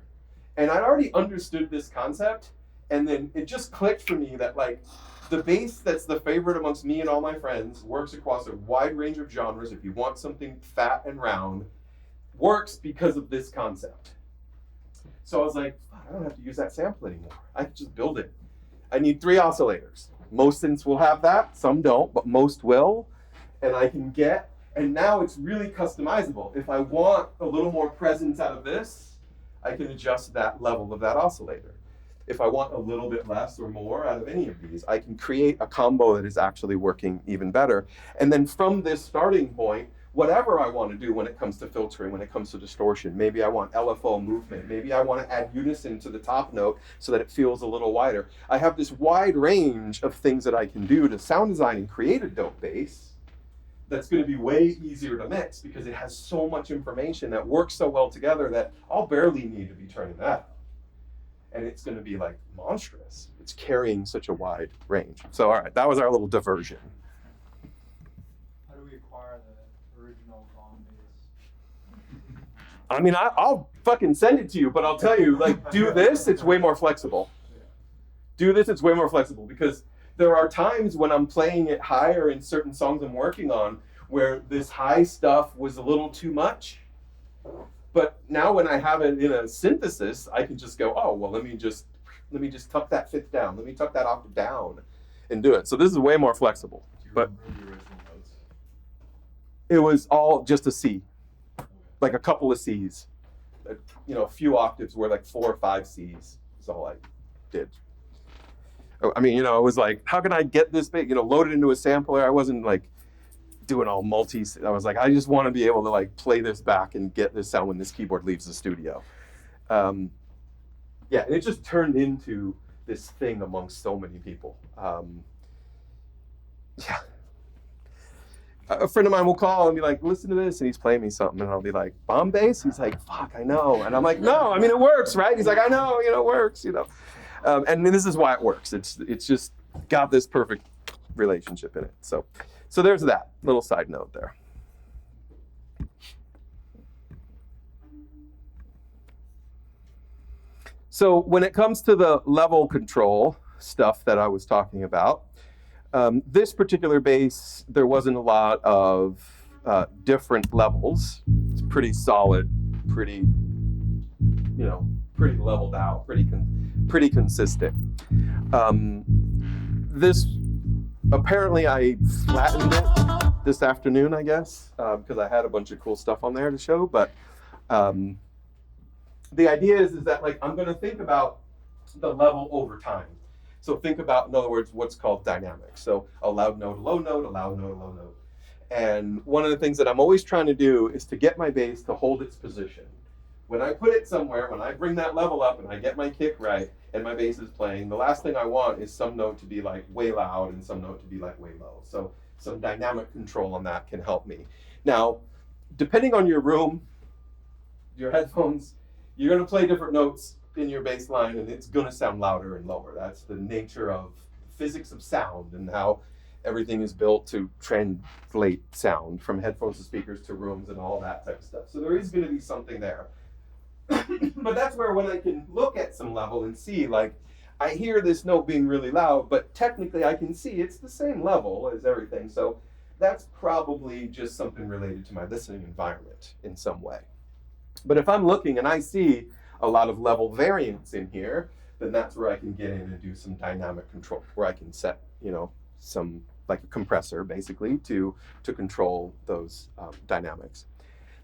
And I already understood this concept. And then it just clicked for me that, like, the bass that's the favorite amongst me and all my friends works across a wide range of genres. If you want something fat and round, works because of this concept. So I was like, I don't have to use that sample anymore. I can just build it. I need 3 oscillators. Most synths will have that, some don't, but most will. And I can get, and now it's really customizable. If I want a little more presence out of this, I can adjust that level of that oscillator. If I want a little bit less or more out of any of these, I can create a combo that is actually working even better. And then from this starting point, whatever I want to do when it comes to filtering, when it comes to distortion, maybe I want LFO movement, maybe I want to add unison to the top note so that it feels a little wider. I have this wide range of things that I can do to sound design and create a dope bass that's going to be way easier to mix because it has so much information that works so well together that I'll barely need to be turning that up. And it's going to be like monstrous. It's carrying such a wide range. So, all right, that was our little diversion. How do we acquire the original Bomb Bass? I mean, I'll fucking send it to you, but I'll tell you, like, do this, it's way more flexible. Do this, it's way more flexible because there are times when I'm playing it higher in certain songs I'm working on where this high stuff was a little too much. But now when I have it in a synthesis, I can just go, oh, well, let me just tuck that fifth down. Let me tuck that octave down and do it. So this is way more flexible. But the original notes? it was all just a C, like a couple of Cs. A few octaves were like 4 or 5 Cs is all I did. I mean, it was like, how can I get this big? Load it into a sampler. I wasn't like doing all multi. I was like, I just want to be able to like play this back and get this sound when this keyboard leaves the studio. And it just turned into this thing amongst so many people. A friend of mine will call and be like, listen to this, and he's playing me something, and I'll be like, Bomb Bass? He's like, fuck, I know. And I'm like, no, I mean, it works, right? He's like, I know, it works, And this is why it works. It's just got this perfect relationship in it. So there's that little side note there. So when it comes to the level control stuff that I was talking about, this particular bass, there wasn't a lot of different levels. It's pretty solid, pretty, pretty leveled out, pretty consistent. This, apparently I flattened it this afternoon, I guess, because I had a bunch of cool stuff on there to show, but the idea is that like I'm going to think about the level over time. So think about, in other words, what's called dynamics. So a loud note, a low note, a loud note, a low note. And one of the things that I'm always trying to do is to get my bass to hold its position. When I put it somewhere, when I bring that level up and I get my kick right and my bass is playing, the last thing I want is some note to be like way loud and some note to be like way low. So some dynamic control on that can help me. Now, depending on your room, your headphones, you're going to play different notes in your bass line and it's going to sound louder and lower. That's the nature of physics of sound and how everything is built to translate sound from headphones to speakers to rooms and all that type of stuff. So there is going to be something there. But that's where when I can look at some level and see, like, I hear this note being really loud, but technically I can see it's the same level as everything. So that's probably just something related to my listening environment in some way. But if I'm looking and I see a lot of level variance in here, then that's where I can get in and do some dynamic control, where I can set, some, like a compressor basically to control those dynamics.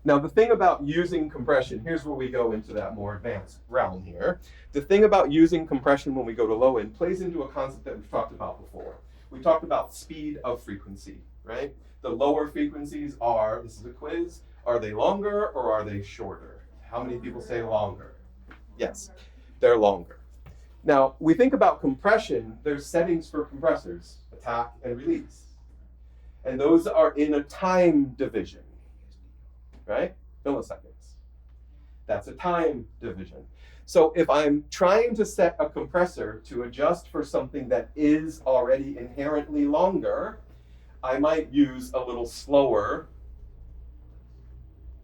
Now the thing about using compression, here's where we go into that more advanced realm here. The thing about using compression when we go to low end plays into a concept that we've talked about before. We talked about speed of frequency, right? The lower frequencies are, this is a quiz, are they longer or are they shorter? How many people say longer? Yes, they're longer. Now, we think about compression, there's settings for compressors, attack and release. And those are in a time division, right? Milliseconds. That's a time division. So if I'm trying to set a compressor to adjust for something that is already inherently longer, I might use a little slower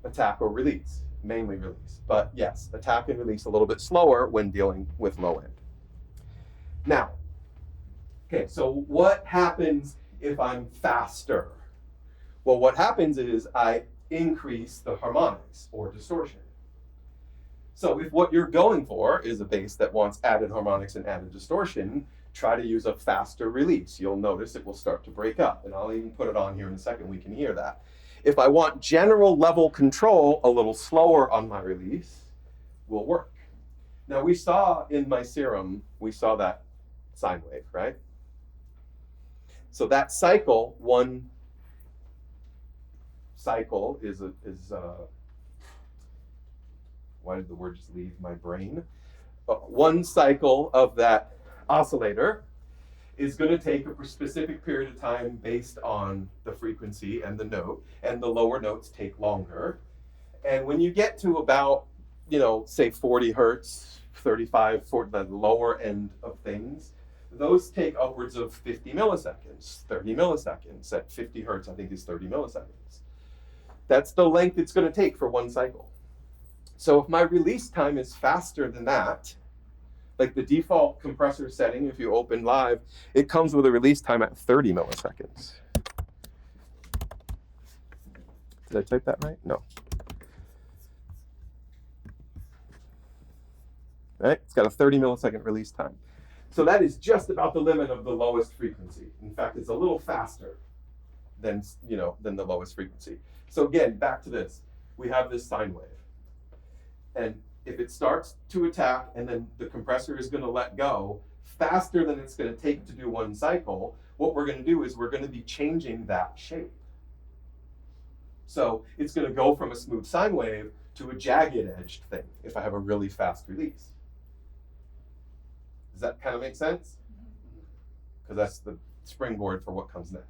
attack or release, mainly release. But yes, attack and release a little bit slower when dealing with low end. Now, okay, so what happens if I'm faster? Well, what happens is I increase the harmonics or distortion. So if what you're going for is a bass that wants added harmonics and added distortion, try to use a faster release. You'll notice it will start to break up, and I'll even put it on here in a second, we can hear that. If I want general level control, a little slower on my release will work. Now we saw in my serum, we saw that sine wave, right? So that cycle, one cycle is why did the word just leave my brain? One cycle of that oscillator is going to take a specific period of time based on the frequency and the note, and the lower notes take longer. And when you get to about, say 40 hertz, 35 for the lower end of things, those take upwards of 50 milliseconds, 30 milliseconds. At 50 hertz, I think is 30 milliseconds. That's the length it's going to take for one cycle. So if my release time is faster than that, like the default compressor setting, if you open live, it comes with a release time at 30 milliseconds. Did I type that right? No. Right? It's got a 30 millisecond release time. So that is just about the limit of the lowest frequency. In fact, it's a little faster than the lowest frequency. So again, back to this. We have this sine wave. And if it starts to attack and then the compressor is going to let go faster than it's going to take to do one cycle, what we're going to do is we're going to be changing that shape. So it's going to go from a smooth sine wave to a jagged edged thing if I have a really fast release. Does that kind of make sense? Because that's the springboard for what comes next.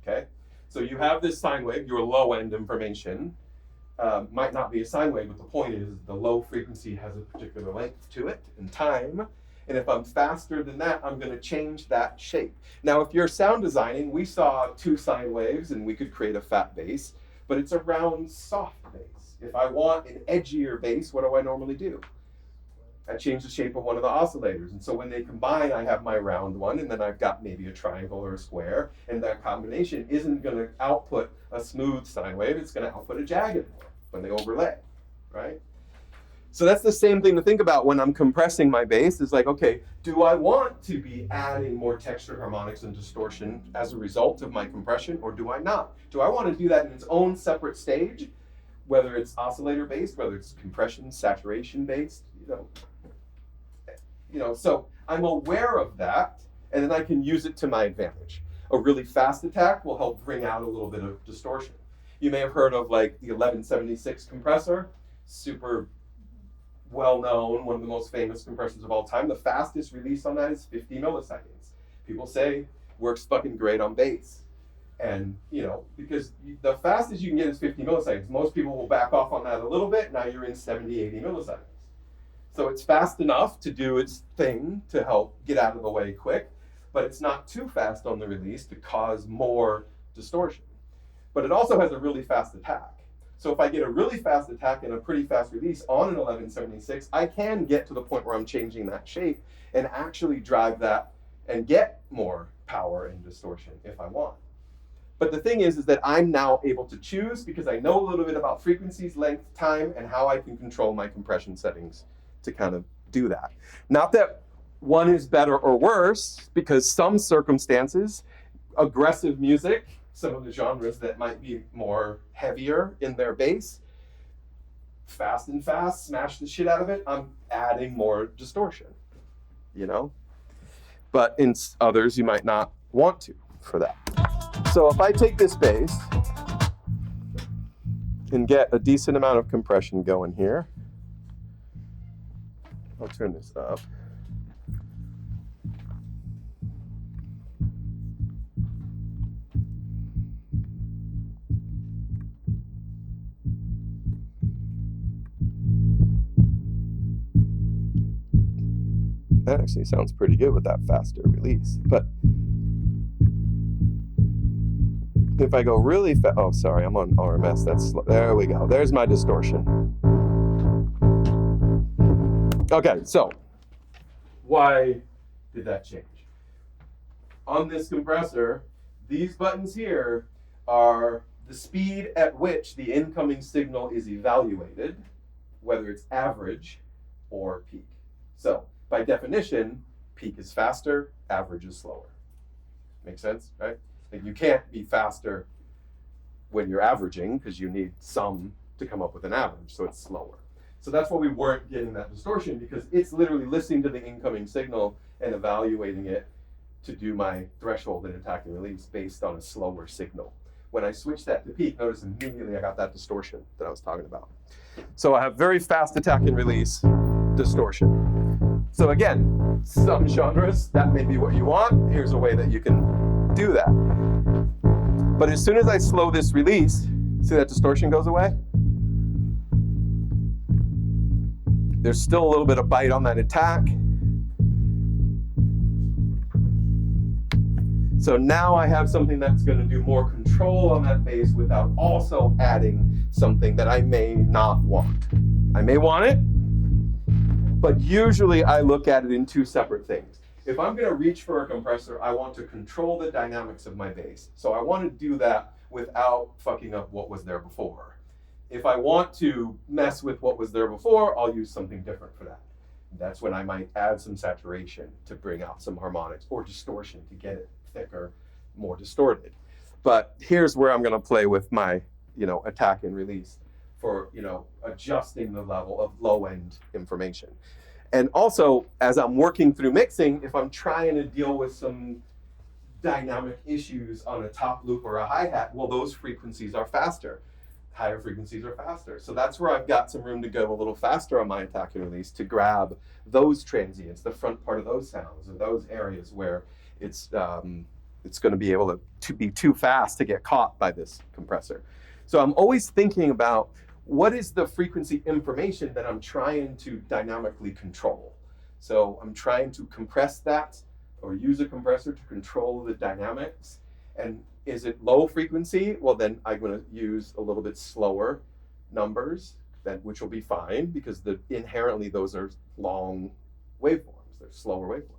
Okay? So you have this sine wave, your low end information. Might not be a sine wave, but the point is the low frequency has a particular length to it and time. And if I'm faster than that, I'm going to change that shape. Now, if you're sound designing, we saw 2 sine waves and we could create a fat bass, but it's a round, soft bass. If I want an edgier bass, what do I normally do? I change the shape of one of the oscillators. And so when they combine, I have my round one, and then I've got maybe a triangle or a square, and that combination isn't going to output a smooth sine wave, it's going to output a jagged one when they overlay, right? So that's the same thing to think about when I'm compressing my bass. Is like, okay, do I want to be adding more texture, harmonics, and distortion as a result of my compression, or do I not? Do I want to do that in its own separate stage, whether it's oscillator based, whether it's compression, saturation based, so I'm aware of that, and then I can use it to my advantage. A really fast attack will help bring out a little bit of distortion. You may have heard of like the 1176 compressor, super well-known, one of the most famous compressors of all time. The fastest release on that is 50 milliseconds. People say works fucking great on bass. And, because the fastest you can get is 50 milliseconds. Most people will back off on that a little bit. Now you're in 70, 80 milliseconds. So it's fast enough to do its thing to help get out of the way quick, but it's not too fast on the release to cause more distortion. But it also has a really fast attack. So if I get a really fast attack and a pretty fast release on an 1176, I can get to the point where I'm changing that shape and actually drive that and get more power and distortion if I want. But the thing is that I'm now able to choose because I know a little bit about frequencies, length, time, and how I can control my compression settings to kind of do that. Not that one is better or worse, because some circumstances, aggressive music, some of the genres that might be more heavier in their bass, fast and fast, smash the shit out of it, I'm adding more distortion, But in others, you might not want to for that. So if I take this bass and get a decent amount of compression going here, I'll turn this up. That actually sounds pretty good with that faster release. But if I go really fast, oh, sorry, I'm on RMS. There we go. There's my distortion. Okay, so why did that change? On this compressor, these buttons here are the speed at which the incoming signal is evaluated, whether it's average or peak. So by definition, peak is faster, average is slower. Make sense, right? Like you can't be faster when you're averaging because you need some to come up with an average, so it's slower. So that's why we weren't getting that distortion, because it's literally listening to the incoming signal and evaluating it to do my threshold and attack and release based on a slower signal. When I switch that to peak, notice immediately I got that distortion that I was talking about. So I have very fast attack and release distortion. So again, some genres, that may be what you want. Here's a way that you can do that. But as soon as I slow this release, see that distortion goes away? There's still a little bit of bite on that attack. So now I have something that's going to do more control on that bass without also adding something that I may not want. I may want it, but usually I look at it in two separate things. If I'm going to reach for a compressor, I want to control the dynamics of my bass. So I want to do that without fucking up what was there before. If I want to mess with what was there before, I'll use something different for that. That's when I might add some saturation to bring out some harmonics or distortion to get it thicker, more distorted. But here's where I'm going to play with my, attack and release for, adjusting the level of low-end information. And also, as I'm working through mixing, if I'm trying to deal with some dynamic issues on a top loop or a hi-hat, well, those frequencies are faster. Higher frequencies are faster. So that's where I've got some room to go a little faster on my attack and release to grab those transients, the front part of those sounds, or those areas where it's going to be able to be too fast to get caught by this compressor. So I'm always thinking about what is the frequency information that I'm trying to dynamically control. So I'm trying to compress that or use a compressor to control the dynamics. And is it low frequency? Well, then I'm going to use a little bit slower numbers, which will be fine because inherently those are long waveforms. They're slower waveforms.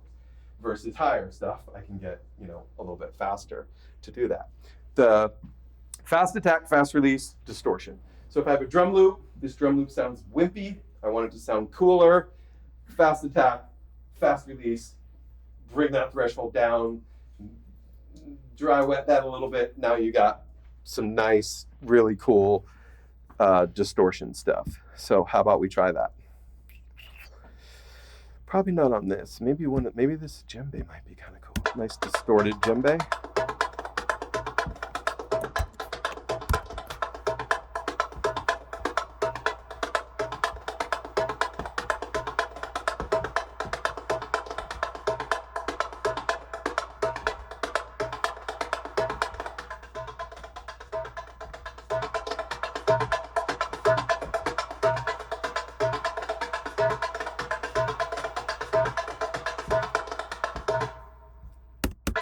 Versus higher stuff, I can get a little bit faster to do that. Fast attack, fast release, distortion. So if I have a drum loop, this drum loop sounds wimpy. I want it to sound cooler. Fast attack, fast release, bring that threshold down, dry wet that a little bit. Now you got some nice, really cool distortion stuff. So how about we try that? Probably not on this. Maybe this djembe might be kind of cool. Nice distorted djembe.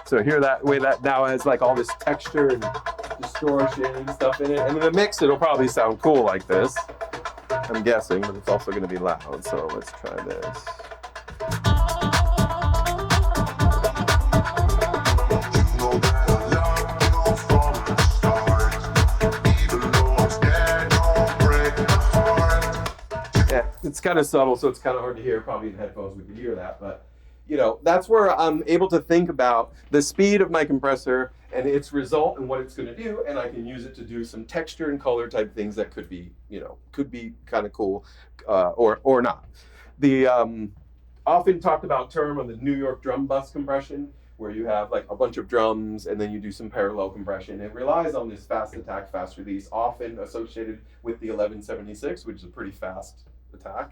So here that way that now has like all this texture and distortion and stuff in it. And in the mix, it'll probably sound cool like this, I'm guessing, but it's also going to be loud. So let's try this. Yeah, it's kind of subtle, so it's kind of hard to hear. Probably in headphones we could hear that, but you know, that's where I'm able to think about the speed of my compressor and its result and what it's going to do, and I can use it to do some texture and color type things that could be, you know, could be kind of cool, or not. The often talked about term of the New York drum bus compression, where you have like a bunch of drums and then you do some parallel compression. It relies on this fast attack, fast release, often associated with the 1176, which is a pretty fast attack.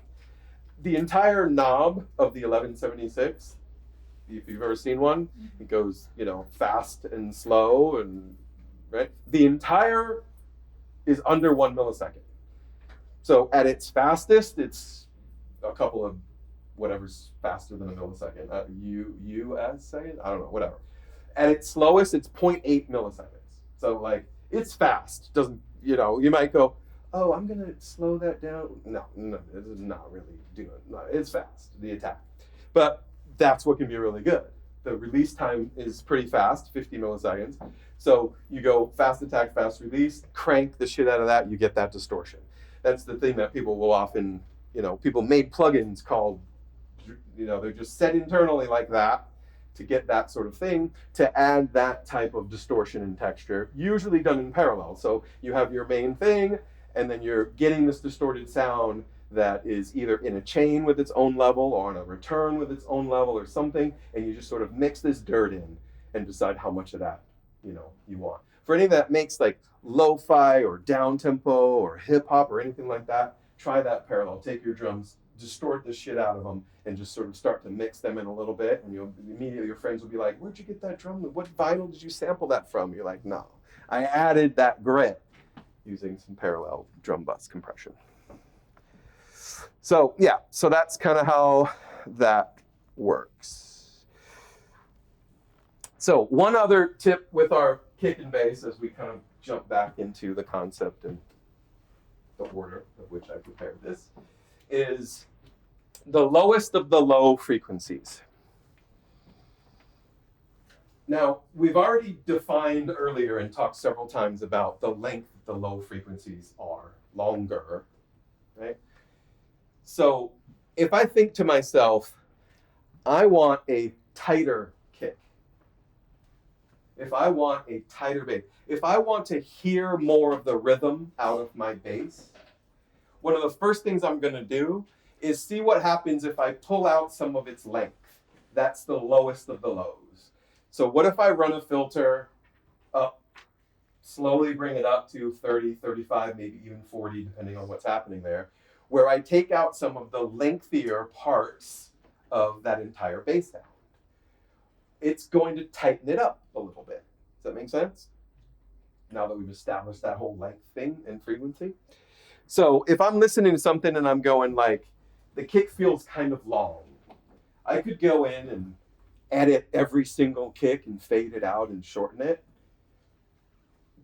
The entire knob of the 1176, if you've ever seen one, it goes, you know, fast and slow, and right. The entire is under 1 millisecond. So at its fastest, it's a couple of whatever's faster than a millisecond. US second? I don't know, whatever. At its slowest, it's 0.8 milliseconds. So like, it's fast. Doesn't, you know, you might go, oh, I'm gonna slow that down. No, this is not really doing it. No, it's fast, the attack. But that's what can be really good. The release time is pretty fast, 50 milliseconds. So you go fast attack, fast release, crank the shit out of that, you get that distortion. That's the thing that people will often, you know, people made plugins called, you know, they're just set internally like that to get that sort of thing, to add that type of distortion and texture, usually done in parallel. So you have your main thing, and then you're getting this distorted sound that is either in a chain with its own level or on a return with its own level or something, and you just sort of mix this dirt in and decide how much of that, you know, you want. For any that makes like lo-fi or down tempo or hip hop or anything like that, try that parallel. Take your drums, distort the shit out of them, and just sort of start to mix them in a little bit, and you'll immediately, your friends will be like, where'd you get that drum? What vinyl did you sample that from? You're like, no, I added that grit using some parallel drum bus compression. So yeah, so that's kind of how that works. So one other tip with our kick and bass, as we kind of jump back into the concept and the order of which I prepared this, is the lowest of the low frequencies. Now, we've already defined earlier and talked several times about the length the low frequencies are, longer, right? So if I think to myself, I want a tighter kick, if I want a tighter bass, if I want to hear more of the rhythm out of my bass, one of the first things I'm going to do is see what happens if I pull out some of its length. That's the lowest of the lows. So what if I run a filter up, slowly bring it up to 30, 35, maybe even 40, depending on what's happening there, where I take out some of the lengthier parts of that entire bass sound. It's going to tighten it up a little bit. Does that make sense? Now that we've established that whole length thing and frequency. So if I'm listening to something and I'm going like, the kick feels kind of long, I could go in and edit every single kick and fade it out and shorten it.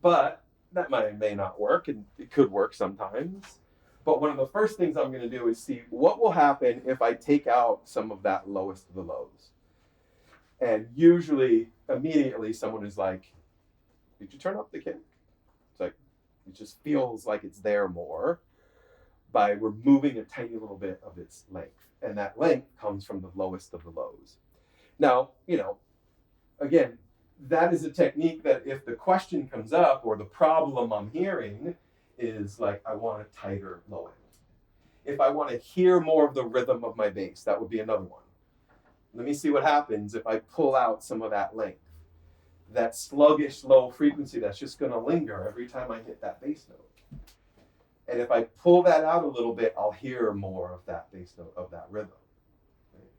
But that may not work, and it could work sometimes. But one of the first things I'm going to do is see what will happen if I take out some of that lowest of the lows. And usually, immediately, someone is like, did you turn up the kick? It's It just feels like it's there more by removing a tiny little bit of its length. And that length comes from the lowest of the lows. Now, again, that is a technique that if the question comes up or the problem I'm hearing is like, I want a tighter low end. If I want to hear more of the rhythm of my bass, that would be another one. Let me see what happens if I pull out some of that length. That sluggish low frequency that's just going to linger every time I hit that bass note. And if I pull that out a little bit, I'll hear more of that bass note, of that rhythm. Right?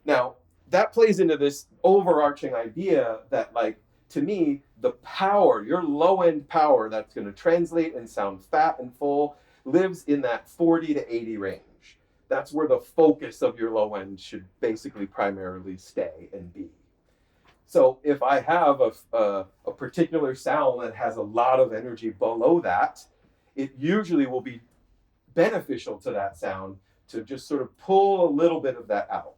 Now, that plays into this overarching idea that, like, to me, the power, your low end power that's going to translate and sound fat and full lives in that 40 to 80 range. That's where the focus of your low end should basically primarily stay and be. So if I have a particular sound that has a lot of energy below that, it usually will be beneficial to that sound to just sort of pull a little bit of that out.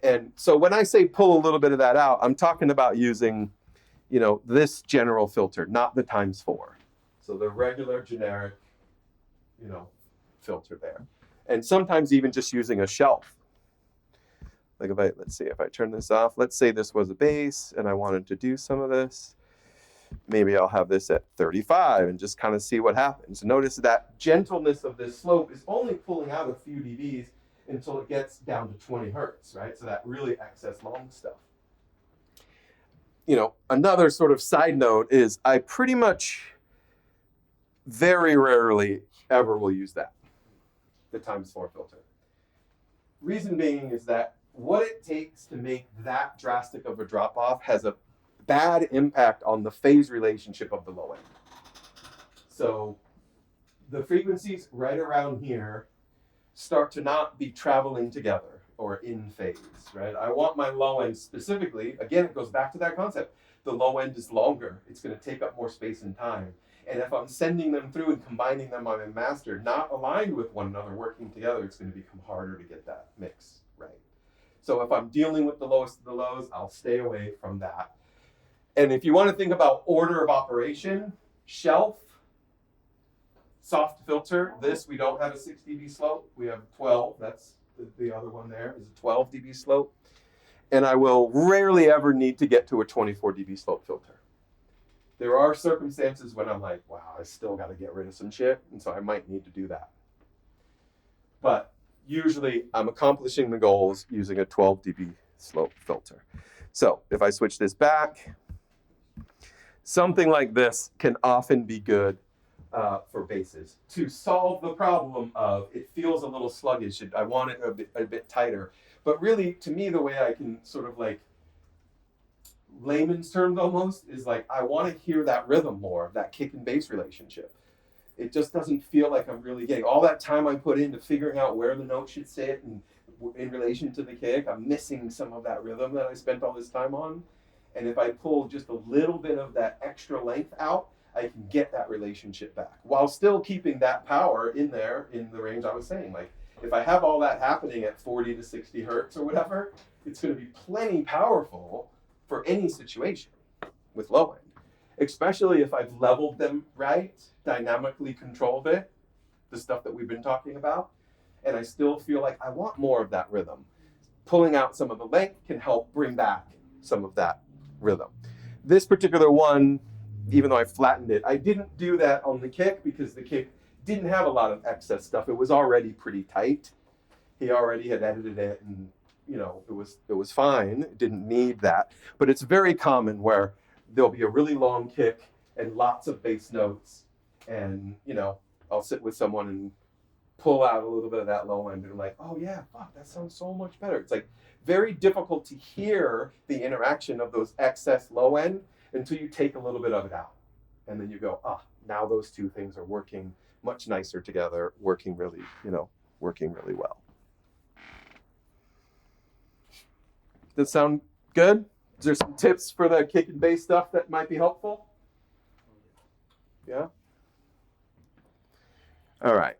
And so when I say pull a little bit of that out, I'm talking about using, this general filter, not the ×4. So the regular generic, filter there. And sometimes even just using a shelf. Like let's see, if I turn this off, let's say this was a bass and I wanted to do some of this. Maybe I'll have this at 35 and just kind of see what happens. Notice that gentleness of this slope is only pulling out a few dBs until it gets down to 20 hertz, right? So that really excess long stuff. Another sort of side note is I pretty much very rarely ever will use that, the ×4 filter. Reason being is that what it takes to make that drastic of a drop off has a bad impact on the phase relationship of the low end. So the frequencies right around here start to not be traveling together or in phase, right? I want my low end specifically, again, it goes back to that concept. The low end is longer. It's going to take up more space and time. And if I'm sending them through and combining them on a master, not aligned with one another, working together, it's going to become harder to get that mix right. So if I'm dealing with the lowest of the lows, I'll stay away from that. And if you want to think about order of operation, shelf, soft filter, this, we don't have a 6 dB slope. We have 12. That's the other one there is a 12 dB slope. And I will rarely ever need to get to a 24 dB slope filter. There are circumstances when I'm like, wow, I still got to get rid of some shit. And so I might need to do that. But usually I'm accomplishing the goals using a 12 dB slope filter. So if I switch this back, something like this can often be good for basses to solve the problem of it feels a little sluggish. I want it a bit tighter. But really, to me, the way I can sort of like layman's terms almost is like, I want to hear that rhythm more, that kick and bass relationship. It just doesn't feel like I'm really getting all that time I put into figuring out where the note should sit and in relation to the kick. I'm missing some of that rhythm that I spent all this time on. And if I pull just a little bit of that extra length out, I can get that relationship back while still keeping that power in there in the range I was saying. Like if I have all that happening at 40 to 60 hertz or whatever, it's going to be plenty powerful for any situation with low end, especially if I've leveled them right, dynamically controlled it, the stuff that we've been talking about, and I still feel like I want more of that rhythm. Pulling out some of the length can help bring back some of that rhythm. This particular one, even though I flattened it, I didn't do that on the kick because the kick didn't have a lot of excess stuff. It was already pretty tight. He already had edited it and it was fine. It didn't need that. But it's very common where there'll be a really long kick and lots of bass notes. And, I'll sit with someone and pull out a little bit of that low end and I'm like, oh yeah, fuck, that sounds so much better. It's like very difficult to hear the interaction of those excess low end until you take a little bit of it out. And then you go, now those two things are working much nicer together, working really well. Does that sound good? Is there some tips for the kick and bass stuff that might be helpful? Yeah? All right.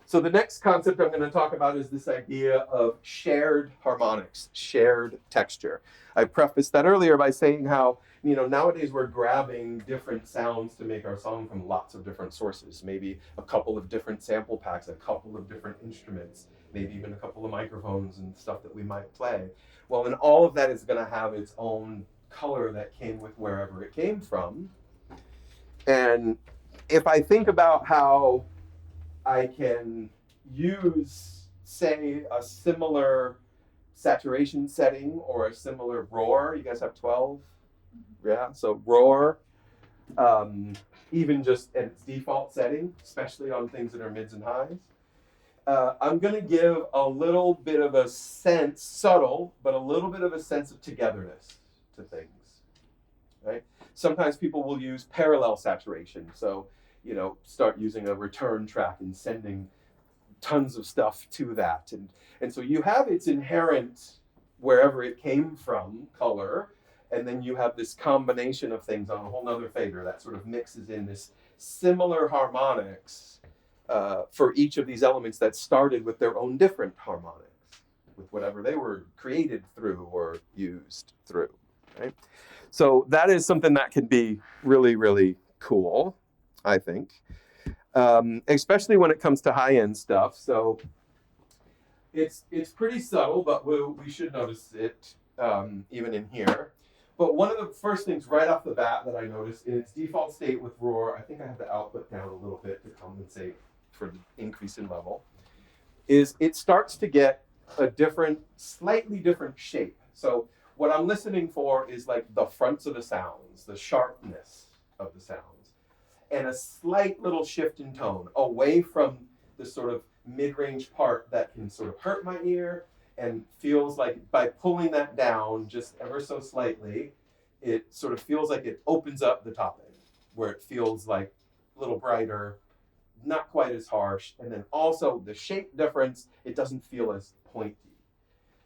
So the next concept I'm going to talk about is this idea of shared harmonics, shared texture. I prefaced that earlier by saying how, nowadays we're grabbing different sounds to make our song from lots of different sources, maybe a couple of different sample packs, a couple of different instruments, maybe even a couple of microphones and stuff that we might play. Well, and all of that is going to have its own color that came with wherever it came from. And if I think about how I can use, say, a similar saturation setting or a similar roar. You guys have 12? Yeah, so roar, even just at its default setting, especially on things that are mids and highs. I'm going to give a little bit of a sense, subtle, but a little bit of a sense of togetherness to things, right? Sometimes people will use parallel saturation. So, start using a return track and sending tons of stuff to that. And so you have its inherent, wherever it came from, color, and then you have this combination of things on a whole nother fader that sort of mixes in this similar harmonics for each of these elements that started with their own different harmonics, with whatever they were created through or used through, right? So that is something that can be really, really cool, I think, especially when it comes to high-end stuff. So it's pretty subtle, but we should notice it even in here. But one of the first things right off the bat that I noticed in its default state with roar, I think I have the output down a little bit to compensate for the increase in level, is it starts to get a slightly different shape. So what I'm listening for is like the fronts of the sounds, the sharpness of the sounds, and a slight little shift in tone away from the sort of mid-range part that can sort of hurt my ear and feels like by pulling that down just ever so slightly, it sort of feels like it opens up the top end where it feels like a little brighter, not quite as harsh, and then also the shape difference, it doesn't feel as pointy.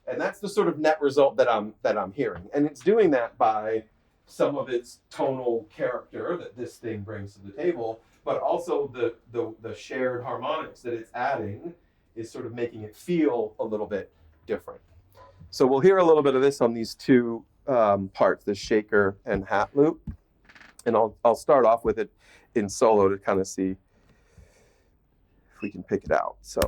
And that's the sort of net result that I'm hearing. And it's doing that by some of its tonal character that this thing brings to the table, but also the shared harmonics that it's adding is sort of making it feel a little bit different. So we'll hear a little bit of this on these two parts, the shaker and hat loop. And I'll start off with it in solo to kind of see if we can pick it out. So.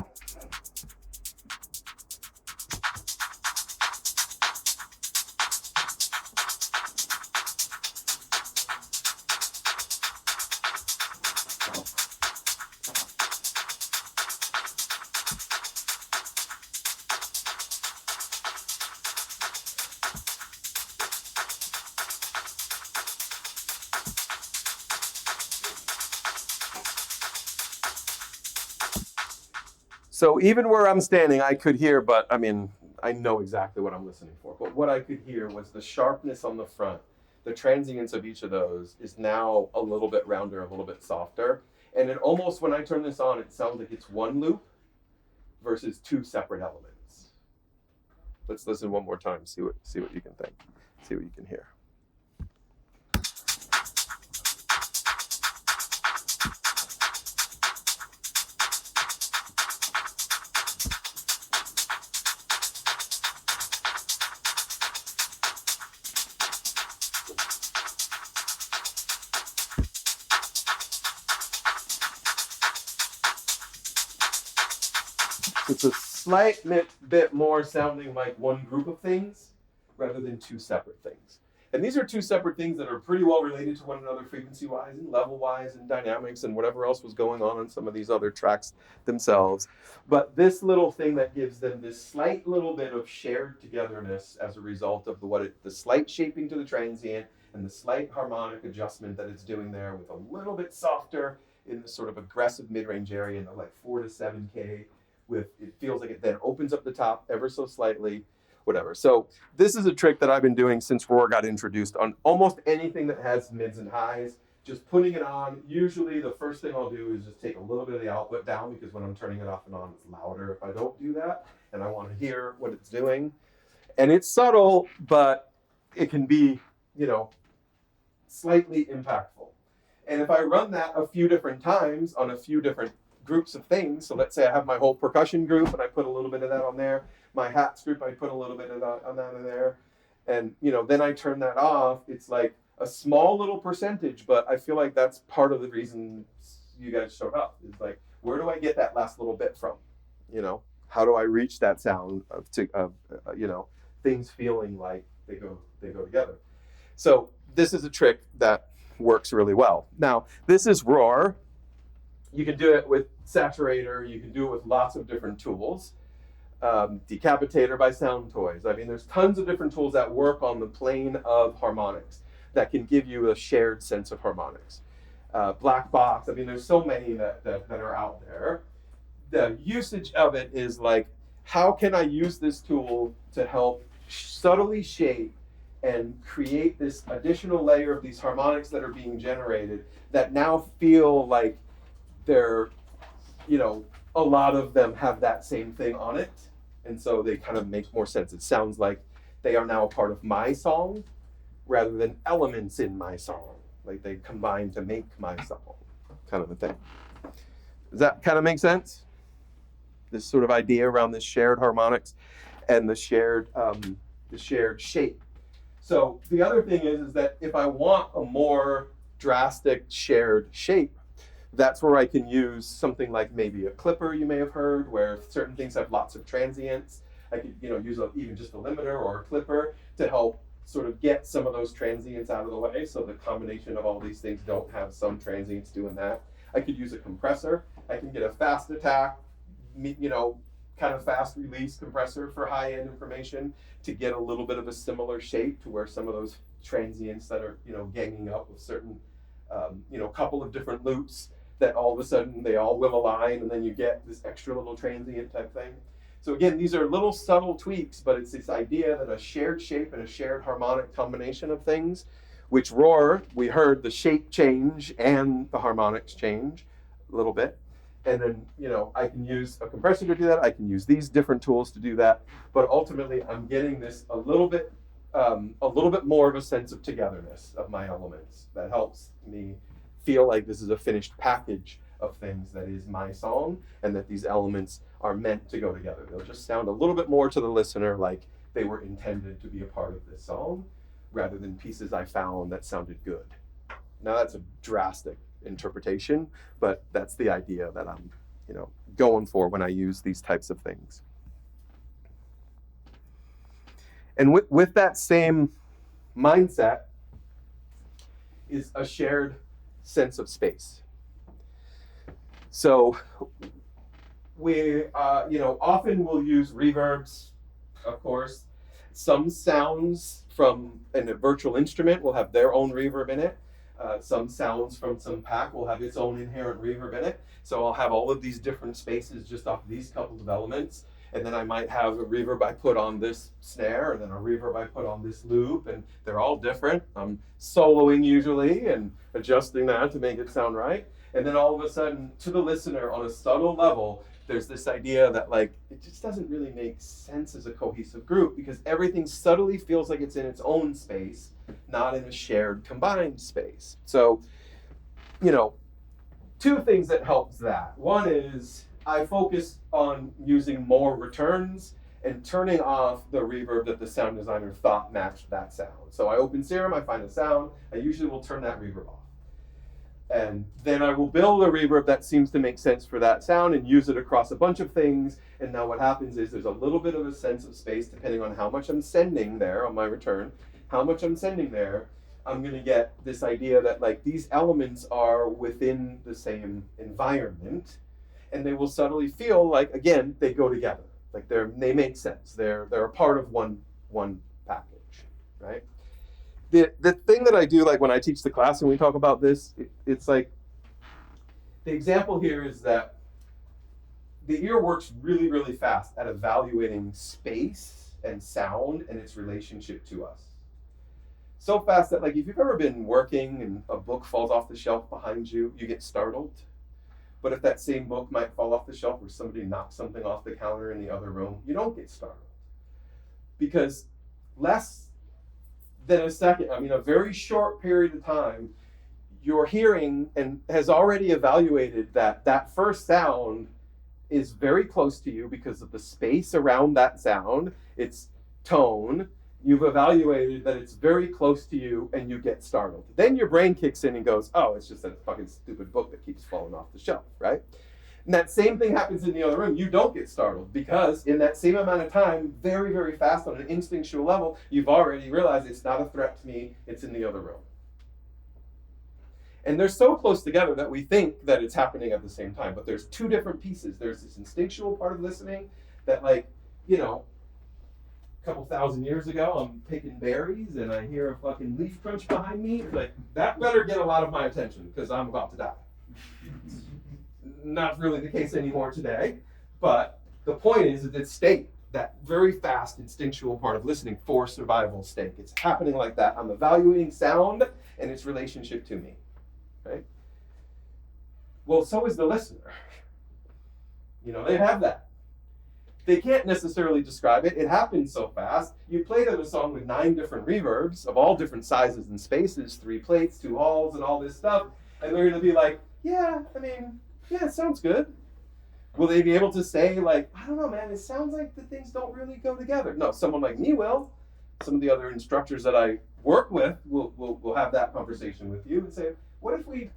So even where I'm standing, I could hear, but I mean, I know exactly what I'm listening for. But what I could hear was the sharpness on the front. The transients of each of those is now a little bit rounder, a little bit softer. And it almost, when I turn this on, it sounds like it's one loop versus two separate elements. Let's listen one more time, see what you can think, see what you can hear. It's a slight bit more sounding like one group of things rather than two separate things. And these are two separate things that are pretty well related to one another frequency-wise and level-wise and dynamics and whatever else was going on some of these other tracks themselves. But this little thing that gives them this slight little bit of shared togetherness as a result of the slight shaping to the transient and the slight harmonic adjustment that it's doing there with a little bit softer in the sort of aggressive mid-range area in the like 4 to 7K. It feels like it then opens up the top ever so slightly, whatever. So this is a trick that I've been doing since Roar got introduced on almost anything that has mids and highs. Just putting it on, usually the first thing I'll do is just take a little bit of the output down because when I'm turning it off and on, it's louder if I don't do that. And I want to hear what it's doing. And it's subtle, but it can be, slightly impactful. And if I run that a few different times on a few different groups of things. So let's say I have my whole percussion group and I put a little bit of that on there. My hats group, I put a little bit of that on there. And, you know, then I turn that off. It's like a small little percentage, but I feel like that's part of the reason you guys showed up. Is like, where do I get that last little bit from? You know, how do I reach that sound of you know, things feeling like they go together? So this is a trick that works really well. Now, this is Roar. You can do it with Saturator. You can do it with lots of different tools. Decapitator by Sound Toys. I mean, there's tons of different tools that work on the plane of harmonics that can give you a shared sense of harmonics. Black Box, I mean, there's so many that are out there. The usage of it is like, how can I use this tool to help subtly shape and create this additional layer of these harmonics that are being generated that now feel like they're, you know, a lot of them have that same thing on it. And so they kind of make more sense. It sounds like they are now a part of my song rather than elements in my song. Like they combine to make my song, kind of a thing. Does that kind of make sense? This sort of idea around this shared harmonics and the shared shape. So the other thing is that if I want a more drastic shared shape, that's where I can use something like maybe a clipper you may have heard, where certain things have lots of transients. I could, you know, use even just a limiter or a clipper to help sort of get some of those transients out of the way, so the combination of all these things don't have some transients doing that. I could use a compressor. I can get a fast attack, you know, kind of fast release compressor for high-end information to get a little bit of a similar shape to where some of those transients that are, you know, ganging up with certain, you know, couple of different loops that all of a sudden they all will align, and then you get this extra little transient type thing. So again, these are little subtle tweaks, but it's this idea that a shared shape and a shared harmonic combination of things, which Roar, we heard the shape change and the harmonics change a little bit. And then, you know, I can use a compressor to do that. I can use these different tools to do that. But ultimately, I'm getting this a little bit more of a sense of togetherness of my elements that helps me feel like this is a finished package of things that is my song, and that these elements are meant to go together. They'll just sound a little bit more to the listener like they were intended to be a part of this song, rather than pieces I found that sounded good. Now that's a drastic interpretation, but that's the idea that I'm, you know, going for when I use these types of things. And with that same mindset is a shared sense of space. So we, you know, often will use reverbs, of course. Some sounds from a virtual instrument will have their own reverb in it. Some sounds from some pack will have its own inherent reverb in it. So I'll have all of these different spaces just off these couple of elements. And then I might have a reverb I put on this snare, and then a reverb I put on this loop, and they're all different. I'm soloing usually and adjusting that to make it sound right. And then all of a sudden, to the listener on a subtle level, there's this idea that like, it just doesn't really make sense as a cohesive group because everything subtly feels like it's in its own space, not in a shared combined space. So, you know, two things that helps that. One is I focus on using more returns and turning off the reverb that the sound designer thought matched that sound. So I open Serum, I find a sound, I usually will turn that reverb off. And then I will build a reverb that seems to make sense for that sound and use it across a bunch of things. And now what happens is there's a little bit of a sense of space depending on how much I'm sending there on my return, how much I'm sending there. I'm gonna get this idea that like these elements are within the same environment, and they will subtly feel like, again, they go together. Like they make sense. They're a part of one package, right? The thing that I do, like when I teach the class and we talk about this, it's like, the example here is that the ear works really, really fast at evaluating space and sound and its relationship to us. So fast that like if you've ever been working and a book falls off the shelf behind you, you get startled. But if that same book might fall off the shelf or somebody knocks something off the counter in the other room, you don't get startled. Because less than a second, I mean a very short period of time, your hearing and has already evaluated that that first sound is very close to you because of the space around that sound, its tone. You've evaluated that it's very close to you and you get startled. Then your brain kicks in and goes, oh, it's just that fucking stupid book that keeps falling off the shelf, right? And that same thing happens in the other room. You don't get startled because in that same amount of time, very, very fast on an instinctual level, you've already realized it's not a threat to me, it's in the other room. And they're so close together that we think that it's happening at the same time, but there's two different pieces. There's this instinctual part of listening that, like, you know, a couple thousand years ago, I'm picking berries and I hear a fucking leaf crunch behind me. Like, that better get a lot of my attention because I'm about to die. Not really the case anymore today, but the point is that it's state, that very fast instinctual part of listening for survival state. It's happening like that. I'm evaluating sound and its relationship to me. Right? Well, so is the listener. You know, they have that. They can't necessarily describe it. It happens so fast. You play them a song with 9 different reverbs of all different sizes and spaces, 3 plates, 2 halls, and all this stuff, and they're going to be like, yeah, I mean, yeah, it sounds good. Will they be able to say, like, I don't know, man, it sounds like the things don't really go together? No, someone like me will. Some of the other instructors that I work with will have that conversation with you and say, what if we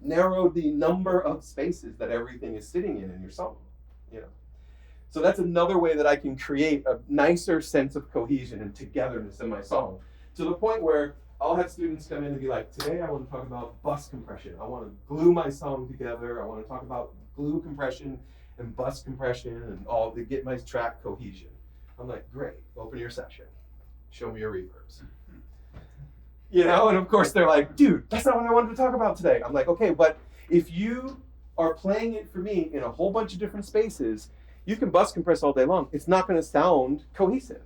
narrowed the number of spaces that everything is sitting in your song? You know, so that's another way that I can create a nicer sense of cohesion and togetherness in my song, to the point where I'll have students come in and be like, today I want to talk about bus compression. I want to glue my song together. I want to talk about glue compression and bus compression and all to get my track cohesion. I'm like, great, open your session. Show me your reverbs. You know, and of course they're like, dude, that's not what I wanted to talk about today. I'm like, okay, but if you are playing it for me in a whole bunch of different spaces, you can bus compress all day long. It's not going to sound cohesive.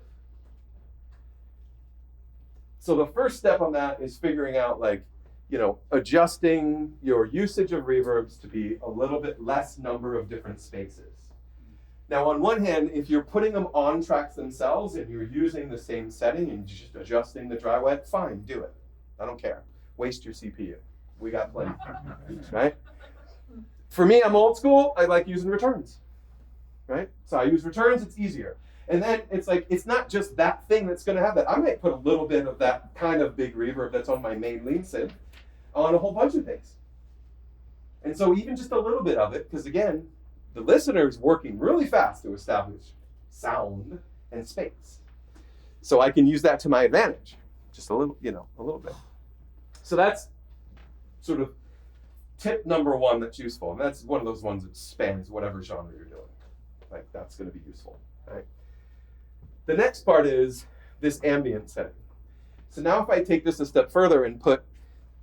So the first step on that is figuring out, like, you know, adjusting your usage of reverbs to be a little bit less number of different spaces. Now, on one hand, if you're putting them on tracks themselves and you're using the same setting and just adjusting the dry wet, fine, do it. I don't care. Waste your CPU. We got plenty, right? For me, I'm old school. I like using returns, right? So I use returns, it's easier. And then it's like, it's not just that thing that's gonna have that. I might put a little bit of that kind of big reverb that's on my main lead synth on a whole bunch of things. And so even just a little bit of it, because again, the listener is working really fast to establish sound and space. So I can use that to my advantage, just a little, you know, a little bit. So that's sort of tip number 1 that's useful. And that's one of those ones that spans whatever genre you're doing. Like, that's gonna be useful, right? The next part is this ambient setting. So now if I take this a step further and put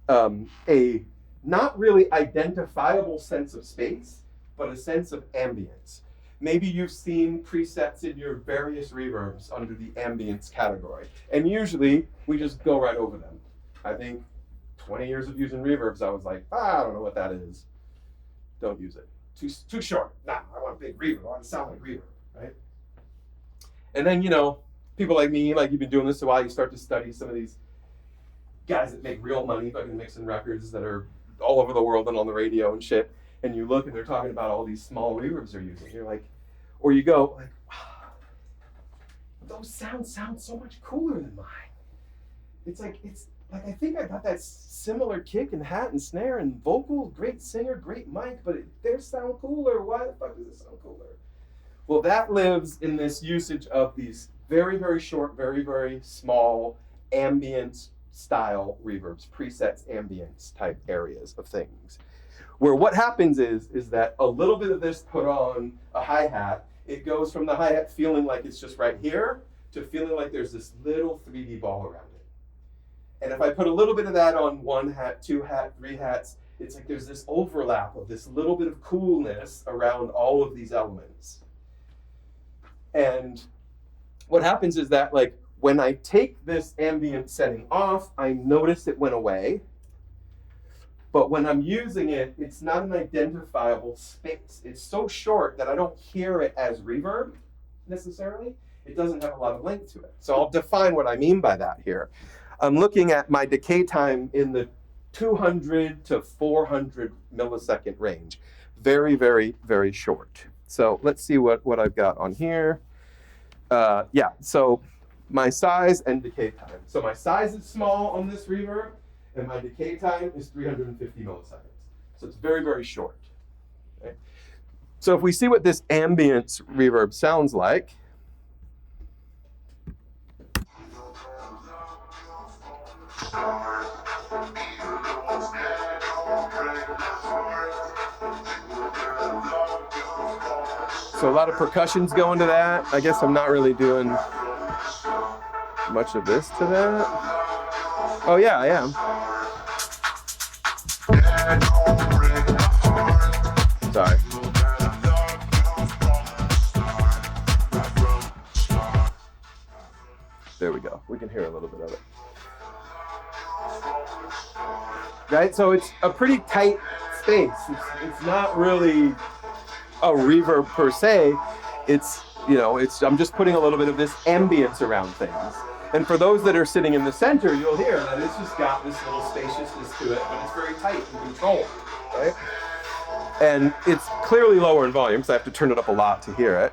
a not really identifiable sense of space, but a sense of ambience. Maybe you've seen presets in your various reverbs under the ambience category. And usually we just go right over them. I think 20 years of using reverbs, I was like, I don't know what that is. Don't use it. Too short. Nah, I want a big reverb. I want to sound like reverb, right? And then, you know, people like me, like you've been doing this a while, you start to study some of these guys that make real money fucking mixing records that are all over the world and on the radio and shit. And you look and they're talking about all these small reverbs they're using. You're like, or you go like, wow, those sounds sound so much cooler than mine. It's like I think I got that similar kick and hat and snare and vocal, great singer, great mic, but theirs sound cooler. Why the fuck does it sound cooler? Well, that lives in this usage of these very, very short, very, very small ambient style reverbs, presets, ambience type areas of things. Where what happens is that a little bit of this put on a hi-hat, it goes from the hi-hat feeling like it's just right here to feeling like there's this little 3D ball around it. And if I put a little bit of that on 1 hat, 2 hat, 3 hats, it's like there's this overlap of this little bit of coolness around all of these elements. And what happens is that, like, when I take this ambient setting off, I notice it went away. But when I'm using it, it's not an identifiable space. It's so short that I don't hear it as reverb necessarily. It doesn't have a lot of length to it. So I'll define what I mean by that here. I'm looking at my decay time in the 200 to 400 millisecond range. Very, very, very short. So let's see what I've got on here. Yeah, so my size and decay time. So my size is small on this reverb, and my decay time is 350 milliseconds. So it's very, very short. Okay? So if we see what this ambience reverb sounds like, so a lot of percussions go into that. I guess I'm not really doing much of this to that. Oh yeah, I am. Sorry. There we go. We can hear a little bit of it. Right, so it's a pretty tight space. It's not really a reverb per se. It's, I'm just putting a little bit of this ambience around things. And for those that are sitting in the center, you'll hear that it's just got this little spaciousness to it, but it's very tight and controlled, right? And it's clearly lower in volume, because I have to turn it up a lot to hear it.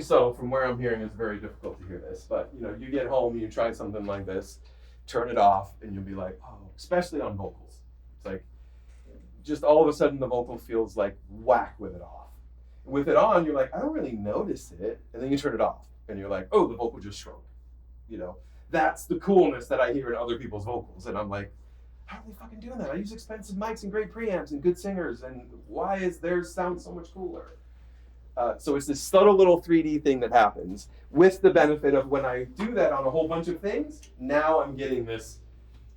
So from where I'm hearing, it's very difficult to hear this, but you get home, you try something like this, turn it off, and you'll be like, oh, especially on vocals. It's like, just all of a sudden the vocal feels like whack with it off. With it on, you're like, I don't really notice it, and then you turn it off, and you're like, oh, the vocal just shrunk. That's the coolness that I hear in other people's vocals, and I'm like, how are they fucking doing that? I use expensive mics and great preamps and good singers, and why is theirs sound so much cooler? So it's this subtle little 3D thing that happens with the benefit of when I do that on a whole bunch of things, now I'm getting this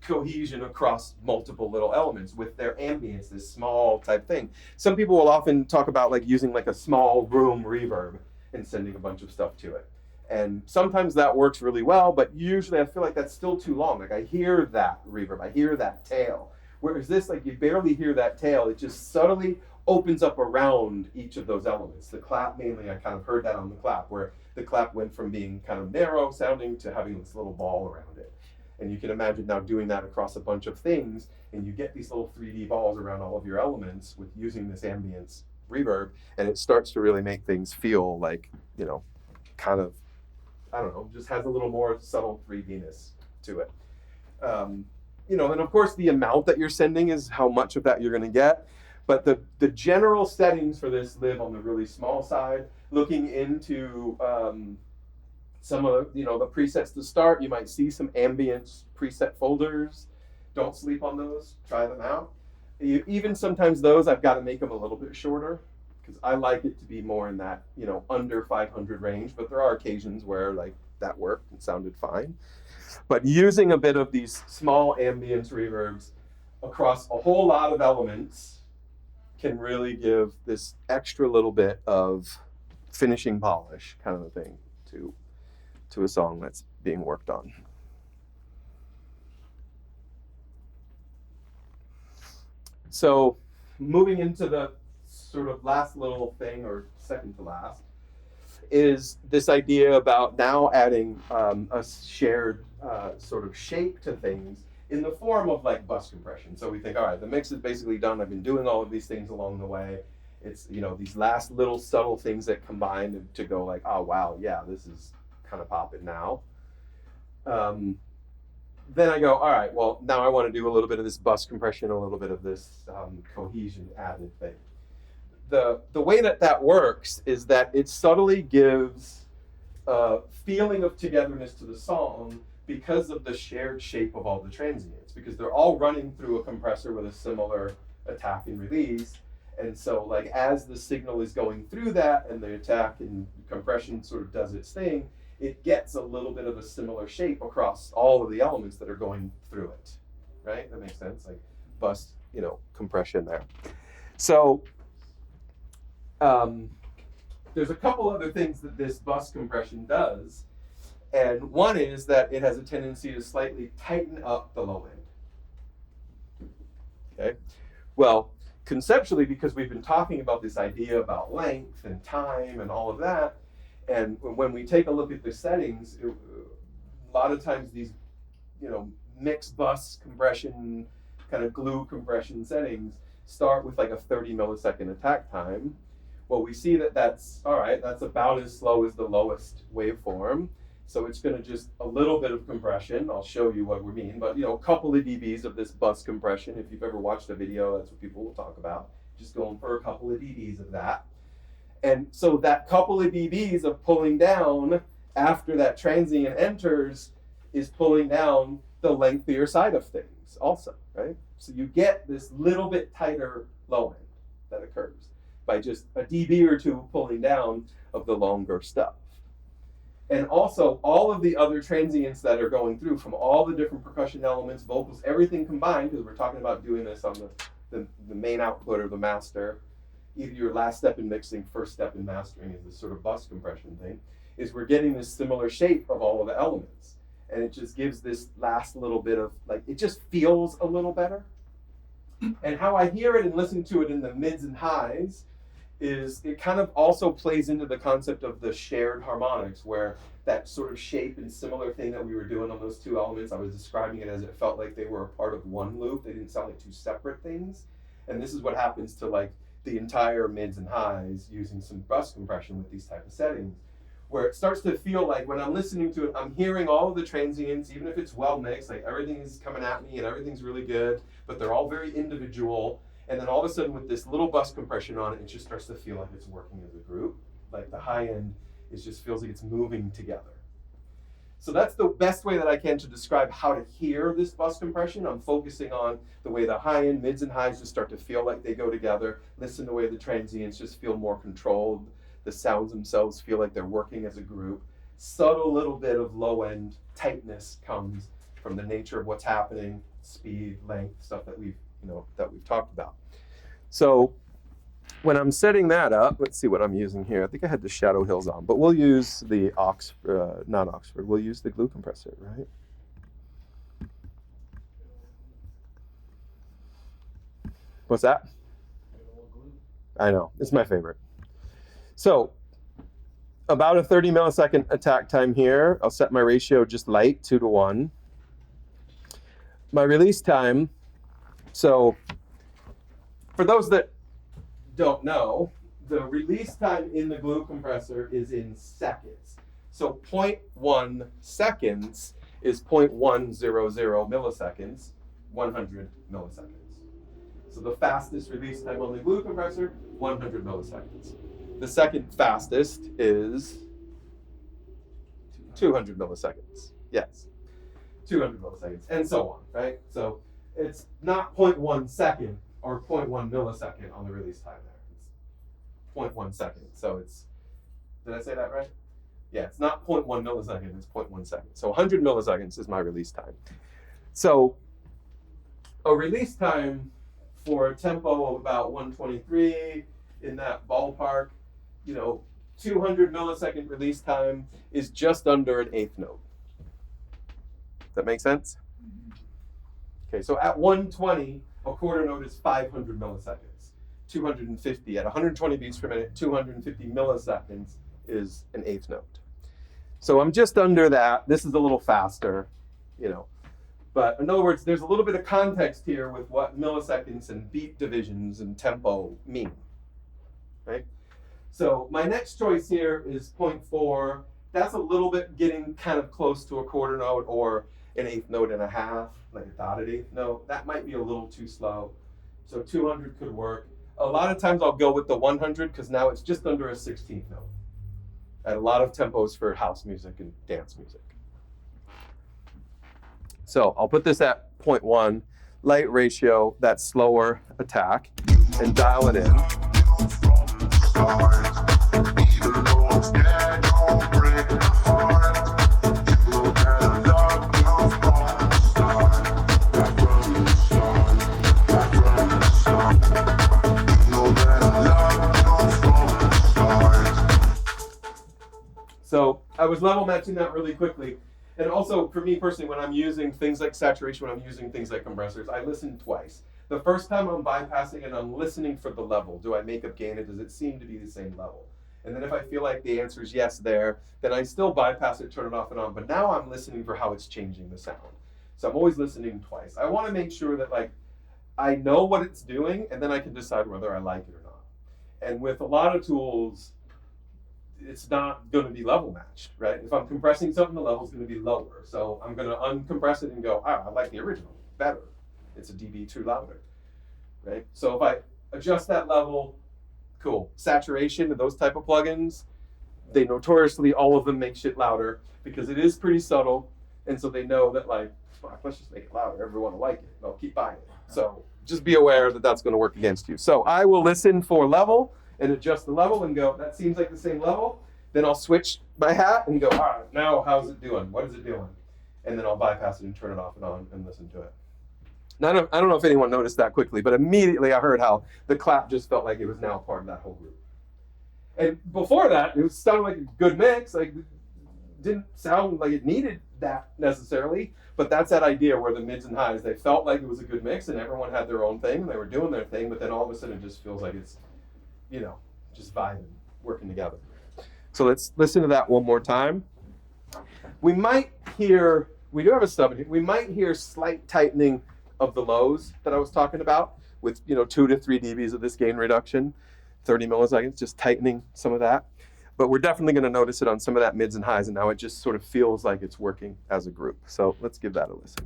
cohesion across multiple little elements with their ambience, this small type thing. Some people will often talk about like using like a small room reverb and sending a bunch of stuff to it. And sometimes that works really well, but usually I feel like that's still too long. Like I hear that reverb, I hear that tail. Whereas this, like you barely hear that tail, it just subtly opens up around each of those elements. The clap mainly, I kind of heard that on the clap, where the clap went from being kind of narrow sounding to having this little ball around it. And you can imagine now doing that across a bunch of things, and you get these little 3D balls around all of your elements with using this ambience reverb, and it starts to really make things feel like, kind of, I don't know, just has a little more subtle 3D-ness to it. And of course the amount that you're sending is how much of that you're gonna get. But the general settings for this live on the really small side. Looking into some of the presets to start, you might see some ambience preset folders. Don't sleep on those. Try them out. Even sometimes those, I've got to make them a little bit shorter because I like it to be more in that under 500 range. But there are occasions where like that worked and sounded fine. But using a bit of these small ambience reverbs across a whole lot of elements can really give this extra little bit of finishing polish kind of a thing to a song that's being worked on. So moving into the sort of last little thing, or second to last, is this idea about now adding a shared sort of shape to things in the form of like bus compression. So we think, all right, the mix is basically done. I've been doing all of these things along the way. It's, these last little subtle things that combine to go like, oh, wow, yeah, this is kind of popping now. Then I go, all right, well, now I want to do a little bit of this bus compression, a little bit of this cohesion added thing. The way that works is that it subtly gives a feeling of togetherness to the song because of the shared shape of all the transients, because they're all running through a compressor with a similar attack and release. And so like as the signal is going through that and the attack and compression sort of does its thing, it gets a little bit of a similar shape across all of the elements that are going through it, right? That makes sense, like bus, compression there. So there's a couple other things that this bus compression does, and one is that it has a tendency to slightly tighten up the low end. Okay, well, conceptually, because we've been talking about this idea about length and time and all of that, and when we take a look at the settings, a lot of times these, mixed bus compression, kind of glue compression settings start with like a 30 millisecond attack time. Well, we see that that's about as slow as the lowest waveform. So it's going to just a little bit of compression. I'll show you what we mean, but a couple of dBs of this bus compression. If you've ever watched a video, that's what people will talk about. Just going for a couple of dBs of that. And so that couple of dBs of pulling down after that transient enters is pulling down the lengthier side of things also, right? So you get this little bit tighter low end that occurs by just a dB or two pulling down of the longer stuff. And also all of the other transients that are going through from all the different percussion elements, vocals, everything combined, because we're talking about doing this on the main output or the master, either your last step in mixing, first step in mastering is this sort of bus compression thing, is we're getting this similar shape of all of the elements. And it just gives this last little bit of, it just feels a little better. And how I hear it and listen to it in the mids and highs is it kind of also plays into the concept of the shared harmonics, where that sort of shape and similar thing that we were doing on those two elements, I was describing it as it felt like they were a part of one loop. They didn't sound like two separate things. And this is what happens to the entire mids and highs using some bus compression with these type of settings, where it starts to feel like when I'm listening to it, I'm hearing all of the transients, even if it's well mixed, everything is coming at me and everything's really good, but they're all very individual. And then all of a sudden with this little bus compression on it, it just starts to feel like it's working as a group. Like the high end, it just feels like it's moving together. So that's the best way that I can to describe how to hear this bus compression. I'm focusing on the way the high end, mids and highs just start to feel like they go together. Listen to the way the transients just feel more controlled. The sounds themselves feel like they're working as a group. Subtle little bit of low end tightness comes from the nature of what's happening, speed, length, stuff that we've talked about. So when I'm setting that up, let's see what I'm using here. I think I had the Shadow Hills on, but we'll use the not Oxford, we'll use the glue compressor, right? What's that? I know, it's my favorite. So about a 30 millisecond attack time here. I'll set my ratio just light, 2:1. My release time, so for those that don't know, the release time in the glue compressor is in seconds. So 0.1 seconds is 0.100 milliseconds, 100 milliseconds. So the fastest release time on the glue compressor, 100 milliseconds. The second fastest is 200 milliseconds. Yes, 200 milliseconds, and so on, right? So it's not 0.1 second or 0.1 millisecond on the release time there. It's 0.1 second. So it's, did I say that right? Yeah, it's not 0.1 millisecond, it's 0.1 second. So 100 milliseconds is my release time. So a release time for a tempo of about 123 in that ballpark, 200 millisecond release time is just under an eighth note. Does that make sense? Okay, so at 120, a quarter note is 500 milliseconds. 250, at 120 beats per minute, 250 milliseconds is an eighth note. So I'm just under that. This is a little faster, But in other words, there's a little bit of context here with what milliseconds and beat divisions and tempo mean, right? So my next choice here is 0.4. That's a little bit getting kind of close to a quarter note or an eighth note and a half, like a dotted eighth note. That might be a little too slow. So 200 could work. A lot of times I'll go with the 100 because now it's just under a 16th note at a lot of tempos for house music and dance music. So I'll put this at 0.1, light ratio, that slower attack, and dial it in. Even though I'm scared, don't break my heart. I was level matching that really quickly. And also, for me personally, when I'm using things like saturation, when I'm using things like compressors, I listen twice. The first time I'm bypassing and I'm listening for the level. Do I make up gain, and does it seem to be the same level? And then if I feel like the answer is yes there, then I still bypass it, turn it off and on. But now I'm listening for how it's changing the sound. So I'm always listening twice. I want to make sure that like I know what it's doing, and then I can decide whether I like it or not. And with a lot of tools, it's not going to be level matched, right? If I'm compressing something, the level's going to be lower. So I'm going to uncompress it and go, I like the original better. It's a dB2 louder, right? So if I adjust that level, cool. Saturation and those type of plugins, they notoriously, all of them make shit louder because it is pretty subtle. And so they know that like, fuck, let's just make it louder. Everyone will like it. They'll keep buying it. So just be aware that that's going to work against you. So I will listen for level and adjust the level and go, that seems like the same level. Then I'll switch my hat and go, all right, now how's it doing? What is it doing? And then I'll bypass it and turn it off and on and listen to it. Now, I don't know if anyone noticed that quickly, but immediately I heard how the clap just felt like it was now part of that whole group. And before that, it sounded like a good mix. Like, didn't sound like it needed that necessarily, but that's that idea where the mids and highs, they felt like it was a good mix and everyone had their own thing and they were doing their thing, but then all of a sudden it just feels like it's, you know, just vibing, working together. So let's listen to that one more time. We might hear, we do have a stub in here, we might hear slight tightening of the lows that I was talking about with, you know, 2 to 3 dBs of this gain reduction, 30 milliseconds, just tightening some of that. But we're definitely going to notice it on some of that mids and highs, and now it just sort of feels like it's working as a group. So let's give that a listen.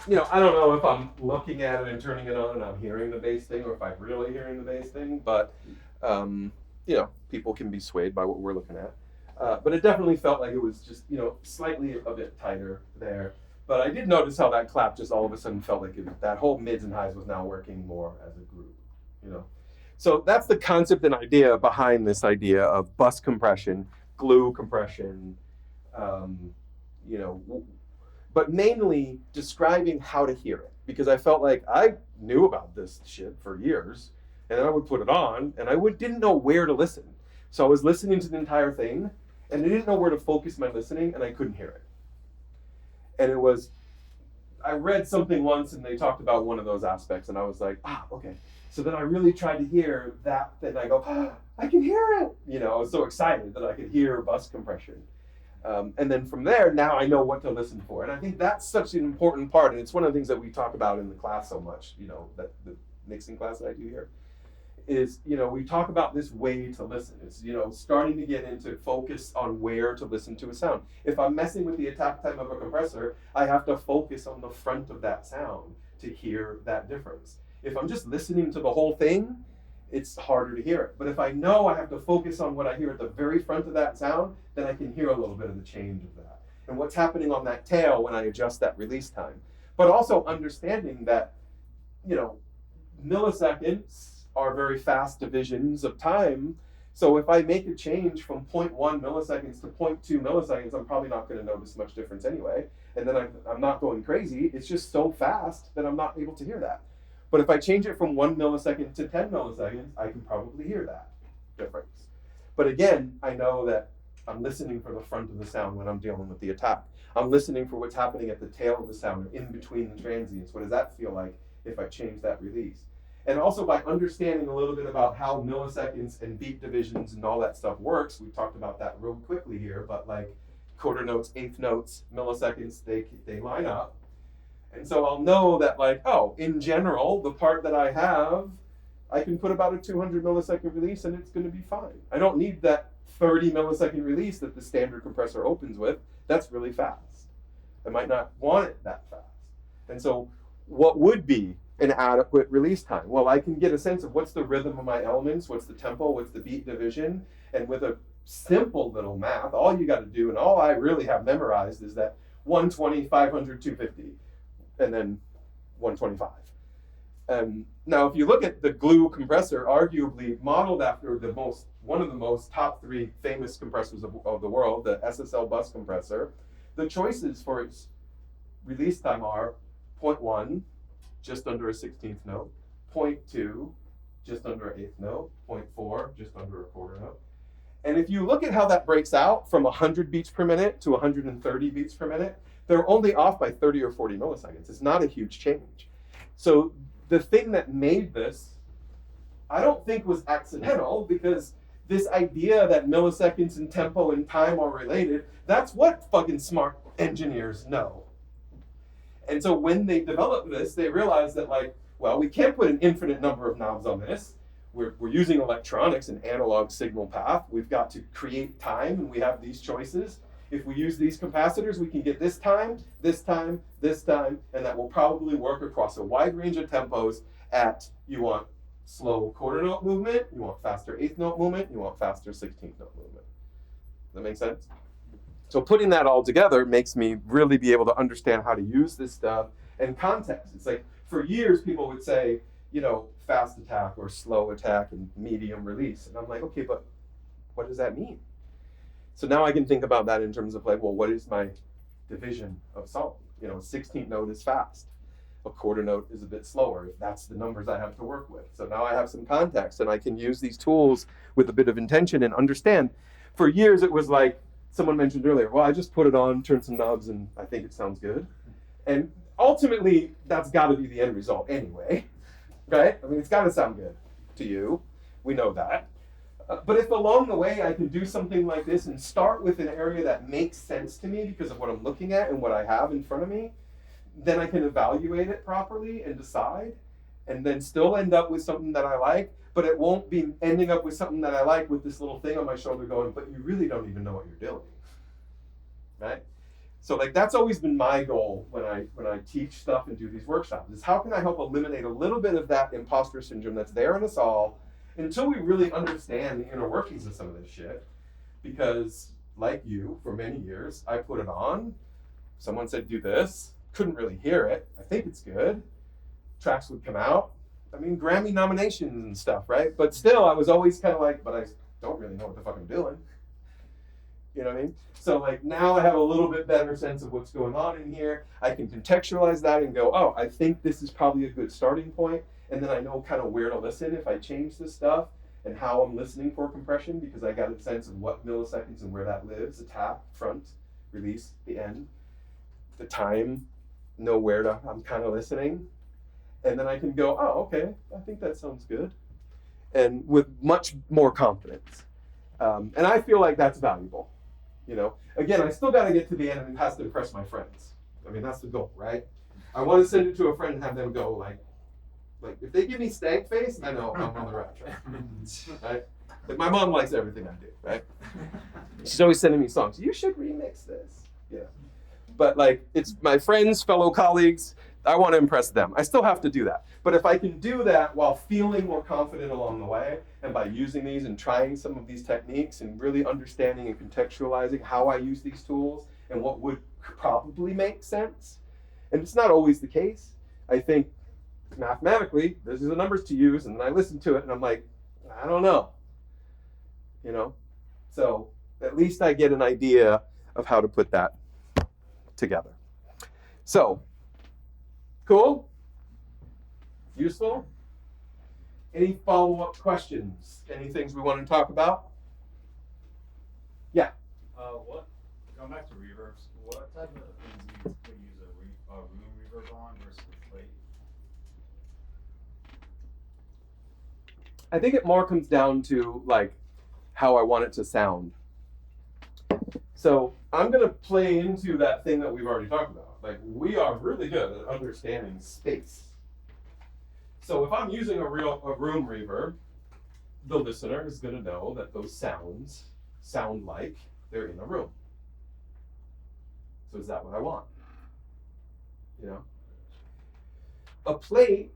You know, I don't know if I'm looking at it and turning it on and I'm hearing the bass thing or if I'm really hearing the bass thing, but, you know, people can be swayed by what we're looking at. But it definitely felt like it was just, you know, slightly a bit tighter there. But I did notice how that clap just all of a sudden felt like that whole mids and highs was now working more as a group, you know. So that's the concept and idea behind this idea of bus compression, glue compression, you know, but mainly describing how to hear it, because I felt like I knew about this shit for years, and then I would put it on, and I didn't know where to listen. So I was listening to the entire thing, and I didn't know where to focus my listening, and I couldn't hear it. And I read something once, and they talked about one of those aspects, and I was like, okay. So then I really tried to hear that, and I go, I can hear it. You know, I was so excited that I could hear bus compression. And then from there, now I know what to listen for. And I think that's such an important part. And it's one of the things that we talk about in the class so much, you know, that the mixing class that I do here is, you know, we talk about this way to listen. It's, you know, starting to get into focus on where to listen to a sound. If I'm messing with the attack time of a compressor, I have to focus on the front of that sound to hear that difference. If I'm just listening to the whole thing, it's harder to hear it. But if I know I have to focus on what I hear at the very front of that sound, then I can hear a little bit of the change of that. And what's happening on that tail when I adjust that release time. But also understanding that, you know, milliseconds are very fast divisions of time. So if I make a change from 0.1 milliseconds to 0.2 milliseconds, I'm probably not going to notice much difference anyway. And then I'm not going crazy. It's just so fast that I'm not able to hear that. But if I change it from 1 millisecond to 10 milliseconds, I can probably hear that difference. But again, I know that I'm listening for the front of the sound when I'm dealing with the attack. I'm listening for what's happening at the tail of the sound, or in between the transients. What does that feel like if I change that release? And also by understanding a little bit about how milliseconds and beat divisions and all that stuff works, we talked about that real quickly here, but like quarter notes, eighth notes, milliseconds, they line up. And so I'll know that, like, oh, in general, the part that I have, I can put about a 200 millisecond release and it's going to be fine. I don't need that 30 millisecond release that the standard compressor opens with. That's really fast. I might not want it that fast. And so what would be an adequate release time? Well, I can get a sense of what's the rhythm of my elements, what's the tempo, what's the beat division, and with a simple little math, all you got to do, and all I really have memorized is that 120, 500, 250, and then 125. Now, if you look at the glue compressor, arguably modeled after one of the most top 3 famous compressors of the world, the SSL bus compressor, the choices for its release time are 0.1, just under a 16th note, 0.2, just under an 8th note, 0.4, just under a quarter note. And if you look at how that breaks out from 100 beats per minute to 130 beats per minute, they're only off by 30 or 40 milliseconds. It's not a huge change. So the thing that made this, I don't think was accidental, because this idea that milliseconds and tempo and time are related, that's what fucking smart engineers know. And so when they developed this, they realized that, like, well, we can't put an infinite number of knobs on this. We're using electronics, an analog signal path. We've got to create time, and we have these choices. If we use these capacitors, we can get this time, this time, this time, and that will probably work across a wide range of tempos at, you want slow quarter note movement, you want faster 8th note movement, you want faster 16th note movement. Does that make sense? So putting that all together makes me really be able to understand how to use this stuff and context. It's like, for years, people would say, you know, fast attack or slow attack and medium release. And I'm like, okay, but what does that mean? So now I can think about that in terms of, like, well, what is my division of song? You know, a 16th note is fast. A quarter note is a bit slower. That's the numbers I have to work with. So now I have some context, and I can use these tools with a bit of intention and understand. For years, it was like someone mentioned earlier, well, I just put it on, turn some knobs, and I think it sounds good. And ultimately, that's got to be the end result anyway, right? I mean, it's got to sound good to you. We know that. But if along the way I can do something like this and start with an area that makes sense to me because of what I'm looking at and what I have in front of me, then I can evaluate it properly and decide, and then still end up with something that I like, but it won't be ending up with something that I like with this little thing on my shoulder going, but you really don't even know what you're doing, right? So, like, that's always been my goal when I teach stuff and do these workshops, is how can I help eliminate a little bit of that imposter syndrome that's there in us all until we really understand the inner workings of some of this shit. Because, like you, for many years, I put it on, someone said do this, couldn't really hear it, I think it's good, tracks would come out, I mean, Grammy nominations and stuff, right? But still, I was always kind of like, but I don't really know what the fuck I'm doing. You know what I mean? So, like, now I have a little bit better sense of what's going on in here. I can contextualize that and go, oh, I think this is probably a good starting point. And then I know kind of where to listen if I change this stuff and how I'm listening for compression, because I got a sense of what milliseconds and where that lives, attack, front, release, the end, the time, know where to, I'm kind of listening. And then I can go, oh, okay, I think that sounds good. And with much more confidence. And I feel like that's valuable. You know, again, I still got to get to the end, and it has to impress my friends. I mean, that's the goal, right? I want to send it to a friend and have them go like if they give me stank face, I know I'm on the right track. Right? Like, my mom likes everything I do, right? She's always sending me songs. You should remix this. Yeah. But, like, it's my friends, fellow colleagues. I want to impress them. I still have to do that. But if I can do that while feeling more confident along the way, and by using these and trying some of these techniques and really understanding and contextualizing how I use these tools and what would probably make sense, and it's not always the case. I think mathematically, these are the numbers to use, and then I listen to it and I'm like, I don't know. You know? So at least I get an idea of how to put that together. So, cool? Useful? Any follow-up questions? Any things we want to talk about? Yeah. Going back to reverbs, what type of things would you use a room reverb on versus a plate? I think it more comes down to, like, how I want it to sound. So I'm going to play into that thing that we've already talked about. Like, we are really good at understanding space. So if I'm using a room reverb, the listener is going to know that those sounds sound like they're in a room. So is that what I want? You know? A plate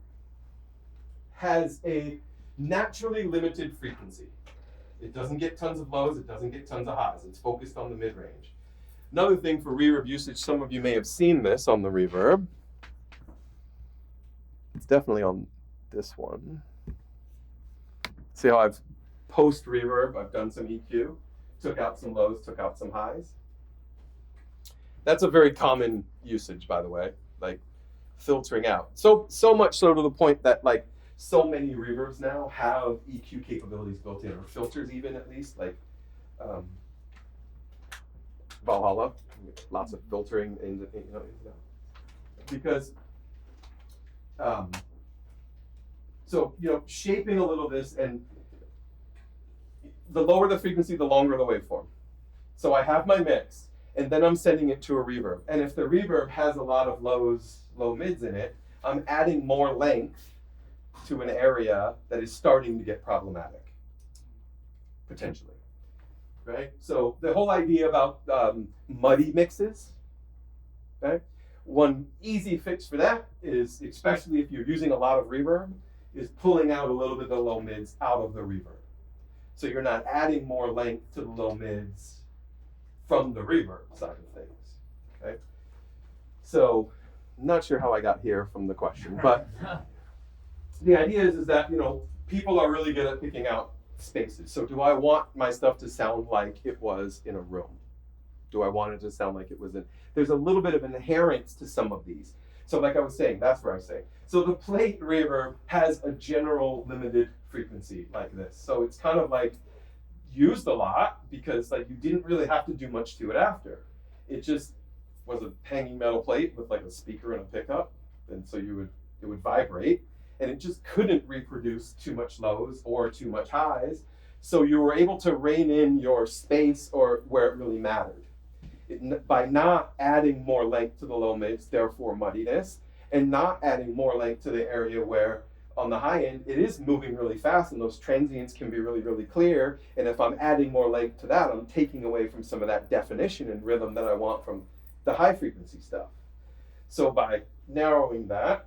has a naturally limited frequency. It doesn't get tons of lows, it doesn't get tons of highs. It's focused on the mid-range. Another thing for reverb usage, some of you may have seen this on the reverb. It's definitely on this one. See how I've post-reverb, I've done some EQ, took out some lows, took out some highs. That's a very common usage, by the way, like filtering out. So much so to the point that like so many reverbs now have EQ capabilities built in, or filters even at least, like Valhalla, lots of filtering in the, because so shaping a little this, and the lower the frequency, the longer the waveform. So I have my mix, and then I'm sending it to a reverb. And if the reverb has a lot of low mids in it, I'm adding more length to an area that is starting to get problematic, potentially, right? So the whole idea about muddy mixes, okay? One easy fix for that is, especially if you're using a lot of reverb, is pulling out a little bit of the low mids out of the reverb. So you're not adding more length to the low mids from the reverb side of things, okay? So I'm not sure how I got here from the question, but the idea is that, people are really good at picking out spaces. So do I want my stuff to sound like it was in a room? Do I want it to sound like it was in? There's a little bit of inherence to some of these. So like I was saying, that's where I was saying. So the plate reverb has a general limited frequency like this. So it's kind of like used a lot because like you didn't really have to do much to it after. It just was a hanging metal plate with like a speaker and a pickup. And so it would vibrate, and it just couldn't reproduce too much lows or too much highs. So you were able to rein in your space or where it really mattered. By not adding more length to the low mids, therefore muddiness, and not adding more length to the area where on the high end, it is moving really fast and those transients can be really, really clear. And if I'm adding more length to that, I'm taking away from some of that definition and rhythm that I want from the high frequency stuff. So by narrowing that,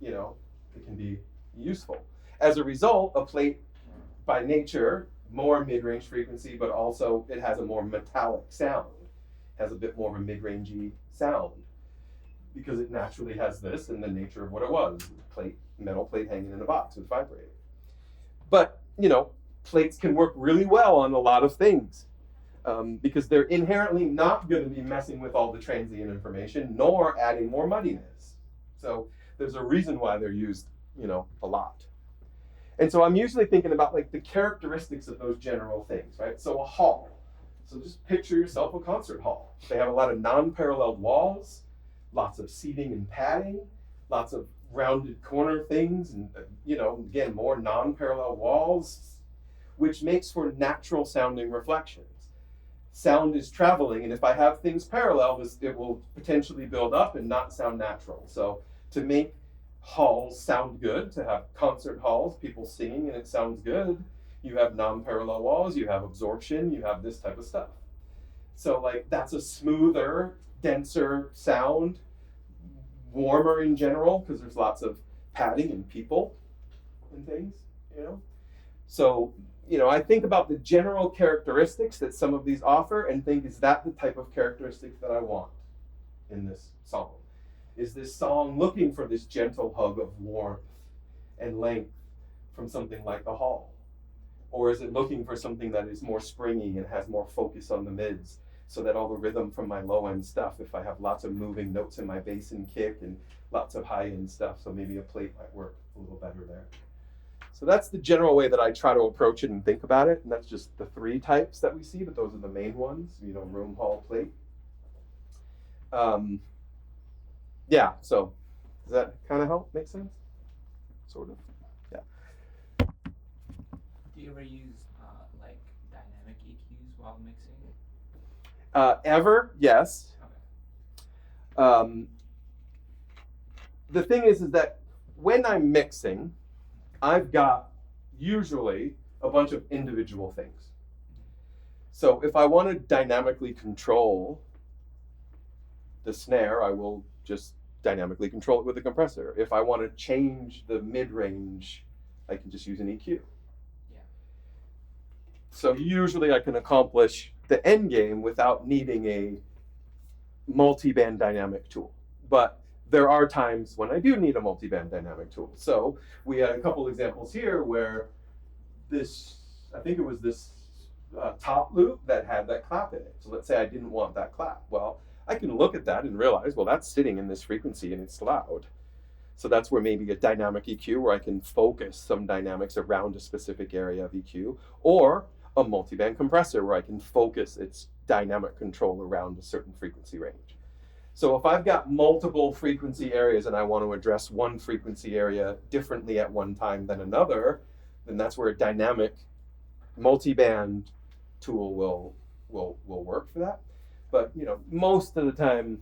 it can be useful. As a result, a plate by nature, more mid-range frequency, but also it has a more metallic sound. Has a bit more of a mid-rangey sound because it naturally has this in the nature of what it was, metal plate hanging in a box with vibrating. But plates can work really well on a lot of things because they're inherently not going to be messing with all the transient information nor adding more muddiness. So there's a reason why they're used a lot. And so I'm usually thinking about like the characteristics of those general things, right? So a hall. So just picture yourself a concert hall. They have a lot of non-paralleled walls, lots of seating and padding, lots of rounded corner things, and again, more non-parallel walls, which makes for natural sounding reflections. Sound is traveling, and if I have things parallel, it will potentially build up and not sound natural. So to make halls sound good, to have concert halls, people singing and it sounds good, you have non-parallel walls, you have absorption, you have this type of stuff. So like that's a smoother, denser sound, warmer in general, because there's lots of padding and people and things, So, I think about the general characteristics that some of these offer and think, is that the type of characteristic that I want in this song? Is this song looking for this gentle hug of warmth and length from something like the hall? Or is it looking for something that is more springy and has more focus on the mids, so that all the rhythm from my low end stuff, if I have lots of moving notes in my bass and kick and lots of high end stuff, so maybe a plate might work a little better there. So that's the general way that I try to approach it and think about it. And that's just the three types that we see, but those are the main ones, room, hall, plate. Yeah, so does that kind of help? Make sense? Sort of, yeah. Do you ever use like dynamic EQs while mixing? Ever, yes. Okay. The thing is that when I'm mixing, I've got usually a bunch of individual things. So if I want to dynamically control the snare, I will just dynamically control it with a compressor. If I want to change the mid-range I can just use an EQ. Yeah. So usually I can accomplish the end game without needing a multi-band dynamic tool. But there are times when I do need a multi-band dynamic tool. So we had a couple examples here where this, I think it was this top loop that had that clap in it. So let's say I didn't want that clap. Well, I can look at that and realize, well, that's sitting in this frequency and it's loud. So that's where maybe a dynamic EQ where I can focus some dynamics around a specific area of EQ, or a multi-band compressor where I can focus its dynamic control around a certain frequency range. So if I've got multiple frequency areas and I want to address one frequency area differently at one time than another, then that's where a dynamic multi-band tool will work for that. But most of the time,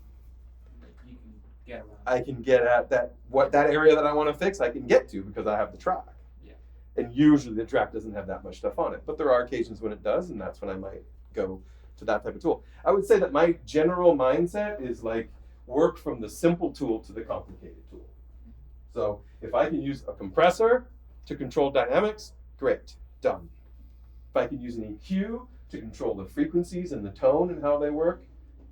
Like you can get around. I can get at that area that I want to fix. I can get to because I have the track. Yeah. And usually the track doesn't have that much stuff on it, but there are occasions when it does, and that's when I might go to that type of tool. I would say that my general mindset is like work from the simple tool to the complicated tool. So if I can use a compressor to control dynamics, great, done. If I can use an EQ to control the frequencies and the tone and how they work,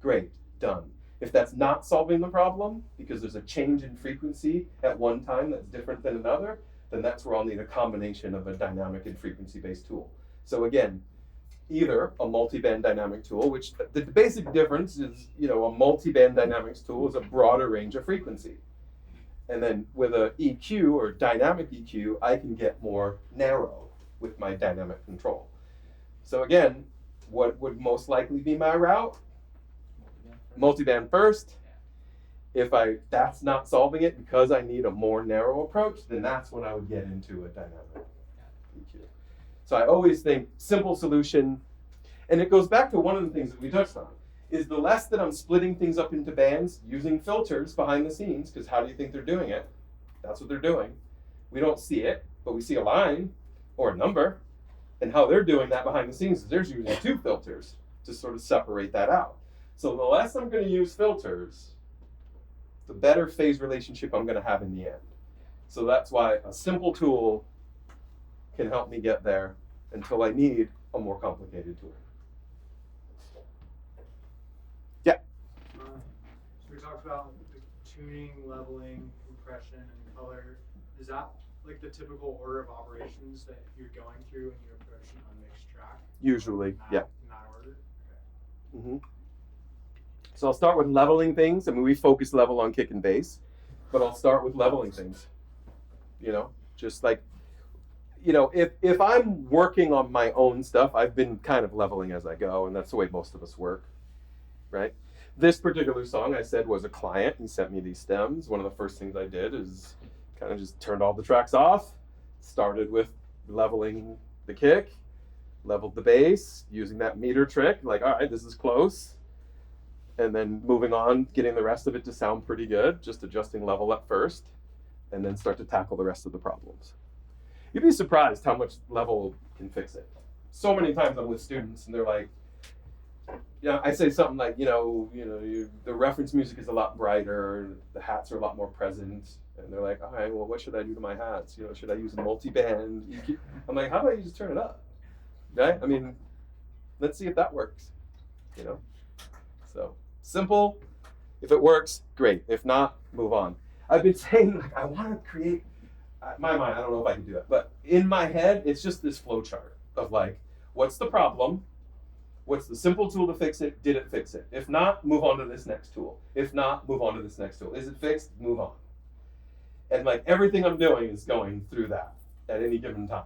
great, done. If that's not solving the problem because there's a change in frequency at one time that's different than another, then that's where I'll need a combination of a dynamic and frequency-based tool. So again, either a multi-band dynamic tool, which the basic difference is, a multi-band dynamics tool is a broader range of frequency. And then with a EQ or dynamic EQ, I can get more narrow with my dynamic control. So again, what would most likely be my route? Multi-band first. If that's not solving it because I need a more narrow approach, then that's when I would get into a dynamic EQ. So I always think simple solution, and it goes back to one of the things that we touched on, is the less that I'm splitting things up into bands using filters behind the scenes, because how do you think they're doing it? That's what they're doing. We don't see it, but we see a line or a number, and how they're doing that behind the scenes is they're using 2 filters to sort of separate that out. So the less I'm going to use filters, the better phase relationship I'm going to have in the end. So that's why a simple tool can help me get there until I need a more complicated tool. Yeah. So we talked about the tuning, leveling, compression, and color. Is that like the typical order of operations that you're going through when you approach an unmixed track? Usually, yeah. In that order? Okay. Mm-hmm. So I'll start with leveling things. I mean, we focus level on kick and bass, but I'll start with leveling things. Just like, if I'm working on my own stuff, I've been kind of leveling as I go, and that's the way most of us work, right? This particular song I said was a client. He sent me these stems. One of the first things I did is kind of just turned all the tracks off, started with leveling the kick, leveled the bass, using that meter trick, like, all right, this is close. And then moving on, getting the rest of it to sound pretty good, just adjusting level at first, and then start to tackle the rest of the problems. You'd be surprised how much level can fix it. So many times I'm with students and they're like, I say something like, the reference music is a lot brighter, the hats are a lot more present, and they're like, all right, well, what should I do to my hats? Should I use a multi-band? I'm like, how about you just turn it up? Right? I mean, let's see if that works. So simple. If it works, great. If not, move on. I've been saying, I want to create, my mind, I don't know if I can do it, but in my head, it's just this flow chart of like, what's the problem? What's the simple tool to fix it? Did it fix it? If not, move on to this next tool. If not, move on to this next tool. Is it fixed? Move on. And like everything I'm doing is going through that at any given time.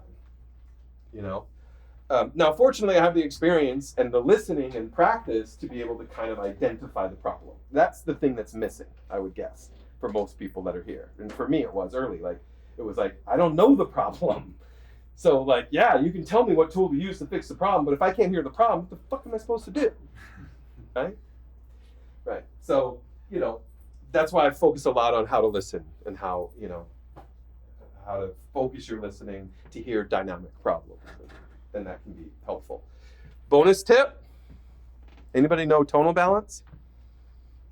Now, fortunately, I have the experience and the listening and practice to be able to kind of identify the problem. That's the thing that's missing, I would guess, for most people that are here. And for me, it was early. It was like, I don't know the problem. So yeah, you can tell me what tool to use to fix the problem, but if I can't hear the problem, what the fuck am I supposed to do? Right? Right. So, that's why I focus a lot on how to listen and how to focus your listening to hear dynamic problems. And that can be helpful. Bonus tip. Anybody know tonal balance?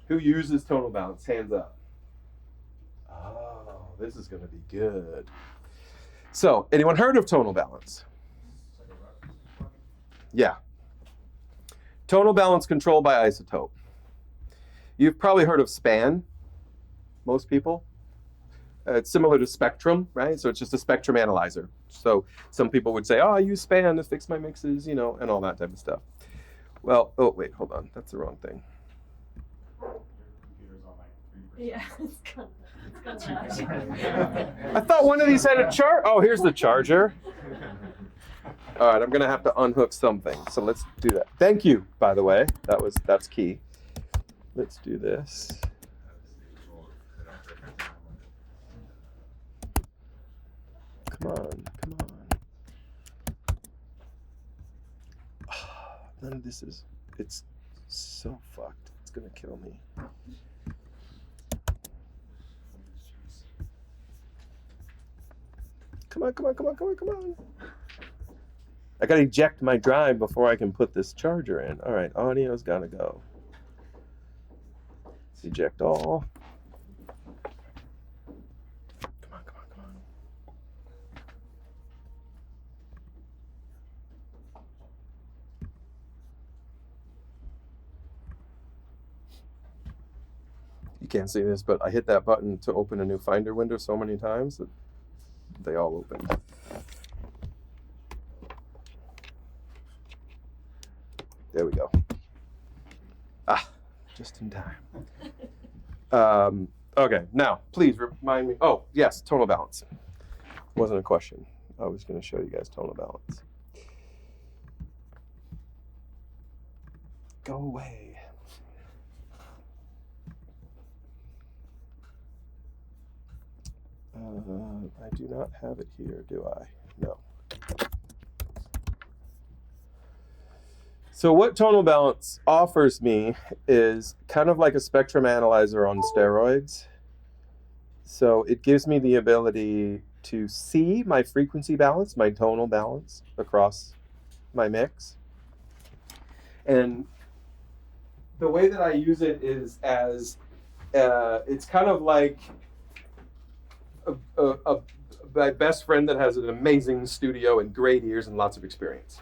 Who uses tonal balance? Hands up. Oh, this is going to be good. So, anyone heard of tonal balance? Yeah. Tonal balance controlled by isotope. You've probably heard of span, most people. It's similar to spectrum, right? So it's just a spectrum analyzer. So some people would say, oh, I use span to fix my mixes, you know, and all that type of stuff. Well, oh, wait, hold on. That's the wrong thing. Your computer's on like 3%. Yeah, it's gonna I thought one of these had a chart. Oh, here's the charger. All right, I'm gonna have to unhook something. So let's do that. Thank you, by the way. That's key. Let's do this. Come on. None of this is, it's so fucked. It's gonna kill me. Come on. I gotta eject my drive before I can put this charger in. All right, audio's gotta go. Let's eject all. Come on. You can't see this, but I hit that button to open a new Finder window so many times that they all opened. There we go. Just in time. Okay, now, please remind me. Oh, yes, tonal balance. Wasn't a question. I was going to show you guys tonal balance. Go away. I do not have it here, do I? No. So what tonal balance offers me is kind of like a spectrum analyzer on steroids. So it gives me the ability to see my frequency balance, my tonal balance across my mix. And the way that I use it is as, it's kind of like my best friend that has an amazing studio and great ears and lots of experience.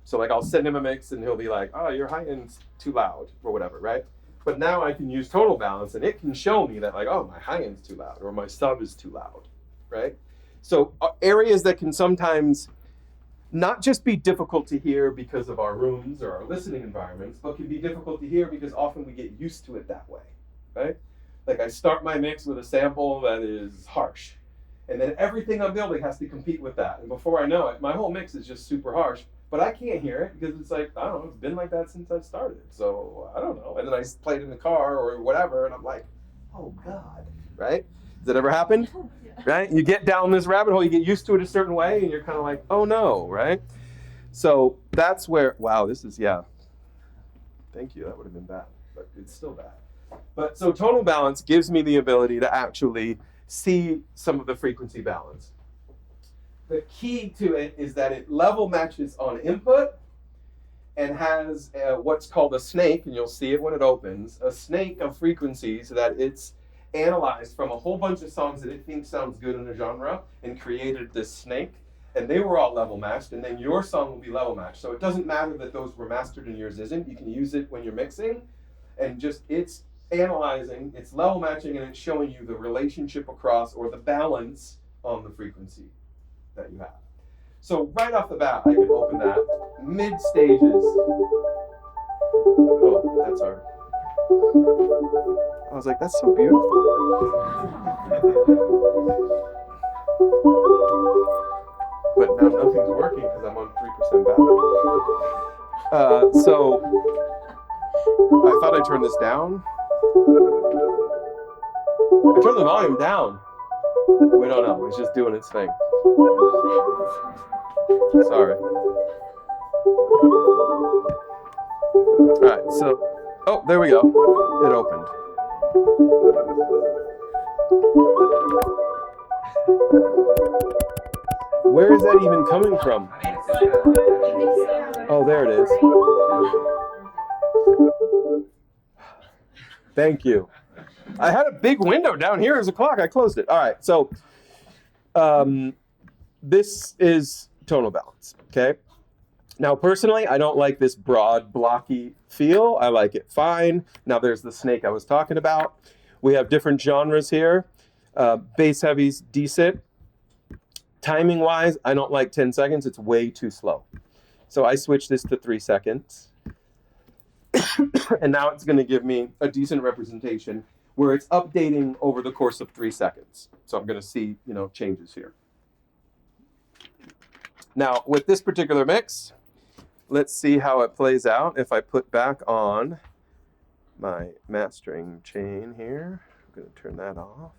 So like I'll send him a mix and he'll be like, oh, your high end's too loud or whatever, right? But now I can use tonal balance and it can show me that like, oh, my high end's too loud or my sub is too loud, right? So areas that can sometimes not just be difficult to hear because of our rooms or our listening environments, but can be difficult to hear because often we get used to it that way, right? Like I start my mix with a sample that is harsh, and then everything I'm building has to compete with that. And before I know it, my whole mix is just super harsh, but I can't hear it because it's like, I don't know, it's been like that since I started. So I don't know. And then I play it in the car or whatever, and I'm like, oh God, right? Has that ever happened? Yeah. Right? You get down this rabbit hole, you get used to it a certain way, and you're kind of like, oh no, right? So that's where, wow, this is, yeah. Thank you, that would have been bad, but it's still bad. But so tonal balance gives me the ability to actually see some of the frequency balance. The key to it is that it level matches on input and has what's called a snake, and you'll see it when it opens, a snake of frequencies that it's analyzed from a whole bunch of songs that it thinks sounds good in a genre and created this snake, and they were all level matched, and then your song will be level matched. So it doesn't matter that those were mastered and yours isn't. You can use it when you're mixing, and just it's analyzing, it's level matching, and it's showing you the relationship across or the balance on the frequency that you have. So right off the bat, I can open that mid stages. Oh, that's our. I was like, that's so beautiful. But now nothing's working because I'm on 3% battery. So I thought I turned this down. I turned the volume down. We don't know. It's just doing its thing. Sorry. All right. So, oh, there we go. It opened. Where is that even coming from? Oh, there it is. Thank you. I had a big window down here as a clock. I closed it. All right. So this is tonal balance, okay? Now, personally, I don't like this broad, blocky feel. I like it fine. Now, there's the snake I was talking about. We have different genres here. Bass heavy's decent. Timing-wise, I don't like 10 seconds. It's way too slow. So I switched this to 3 seconds. And now it's going to give me a decent representation where it's updating over the course of 3 seconds. So I'm going to see, changes here. Now, with this particular mix, let's see how it plays out if I put back on my mastering chain here. I'm going to turn that off.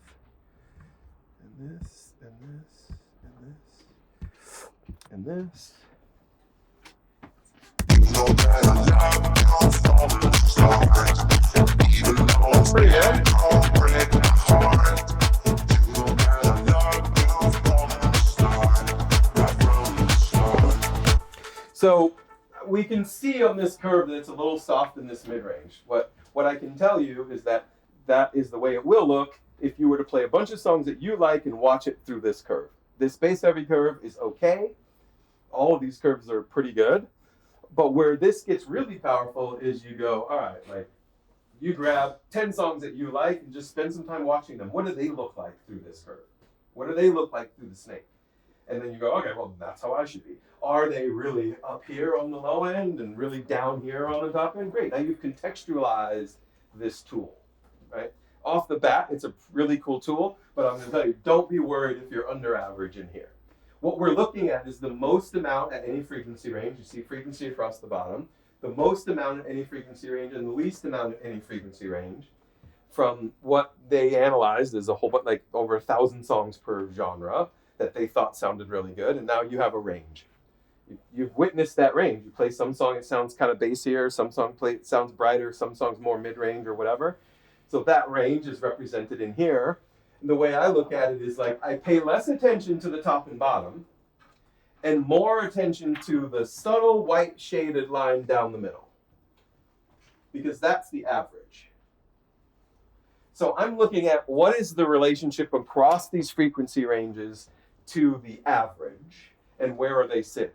And this, and this, and this, and this. Pretty good. So we can see on this curve that it's a little soft in this mid-range. What I can tell you is that is the way it will look if you were to play a bunch of songs that you like and watch it through this curve. This bass heavy curve is okay. All of these curves are pretty good. But where this gets really powerful is you go, all right, like you grab 10 songs that you like and just spend some time watching them. What do they look like through this curve? What do they look like through the snake? And then you go, okay, well, that's how I should be. Are they really up here on the low end and really down here on the top end? Great, now you've contextualized this tool, right? Off the bat, it's a really cool tool, but I'm gonna tell you, don't be worried if you're under average in here. What we're looking at is the most amount at any frequency range. You see frequency across the bottom. The most amount at any frequency range and the least amount at any frequency range. From what they analyzed is a whole bunch, like over 1,000 songs per genre that they thought sounded really good. And now you have a range. You've witnessed that range. You play some song, it sounds kind of bassier. Some song sounds brighter. Some songs more mid-range or whatever. So that range is represented in here. And the way I look at it is like I pay less attention to the top and bottom and more attention to the subtle white shaded line down the middle, because that's the average. So I'm looking at what is the relationship across these frequency ranges to the average and where are they sitting.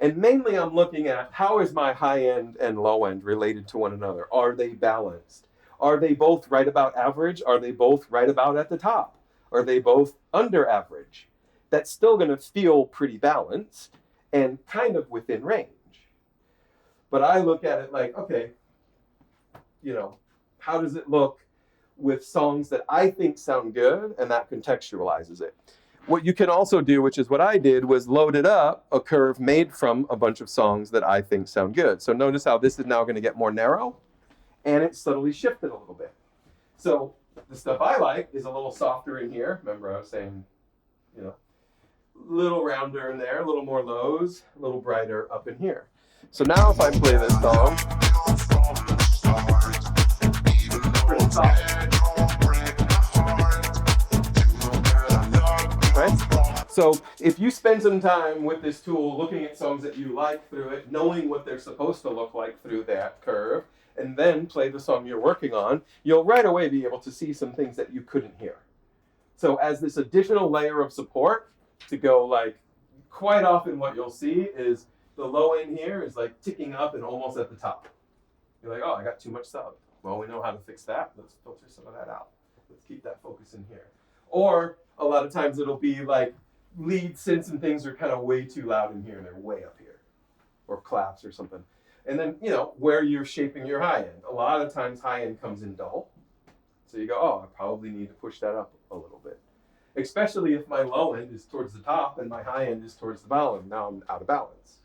And mainly I'm looking at how is my high end and low end related to one another. Are they balanced? Are they both right about average? Are they both right about at the top? Are they both under average? That's still going to feel pretty balanced and kind of within range. But I look at it like, okay, how does it look with songs that I think sound good, and that contextualizes it. What you can also do, which is what I did, was loaded up a curve made from a bunch of songs that I think sound good. So notice how this is now going to get more narrow, and it's subtly shifted a little bit. So the stuff I like is a little softer in here. Remember I was saying, a little rounder in there, a little more lows, a little brighter up in here. So now if I play this song, pretty soft. Right? So if you spend some time with this tool looking at songs that you like through it, knowing what they're supposed to look like through that curve, and then play the song you're working on, you'll right away be able to see some things that you couldn't hear. So as this additional layer of support to go, like, quite often what you'll see is the low end here is like ticking up and almost at the top. You're like, oh, I got too much sub. Well, we know how to fix that. Let's filter some of that out. Let's keep that focus in here. Or a lot of times it'll be like lead synths and things are kind of way too loud in here and they're way up here. Or claps or something. And then, where you're shaping your high end. A lot of times high end comes in dull. So you go, oh, I probably need to push that up a little bit. Especially if my low end is towards the top and my high end is towards the bottom. Now I'm out of balance.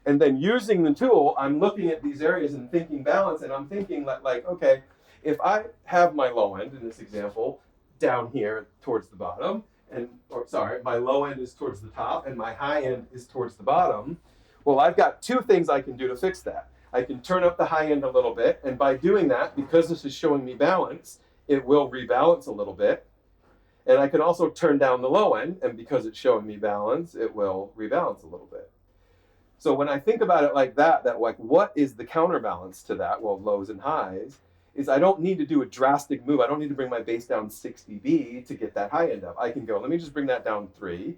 And then using the tool, I'm looking at these areas and thinking balance, and I'm thinking like, okay, if I have my low end in this example down here towards the bottom, my low end is towards the top and my high end is towards the bottom, well, I've got two things I can do to fix that. I can turn up the high end a little bit, and by doing that, because this is showing me balance, it will rebalance a little bit. And I can also turn down the low end, and because it's showing me balance, it will rebalance a little bit. So when I think about it like that like what is the counterbalance to that, well, lows and highs, is I don't need to do a drastic move. I don't need to bring my bass down 6 dB to get that high end up. I can go, let me just bring that down 3,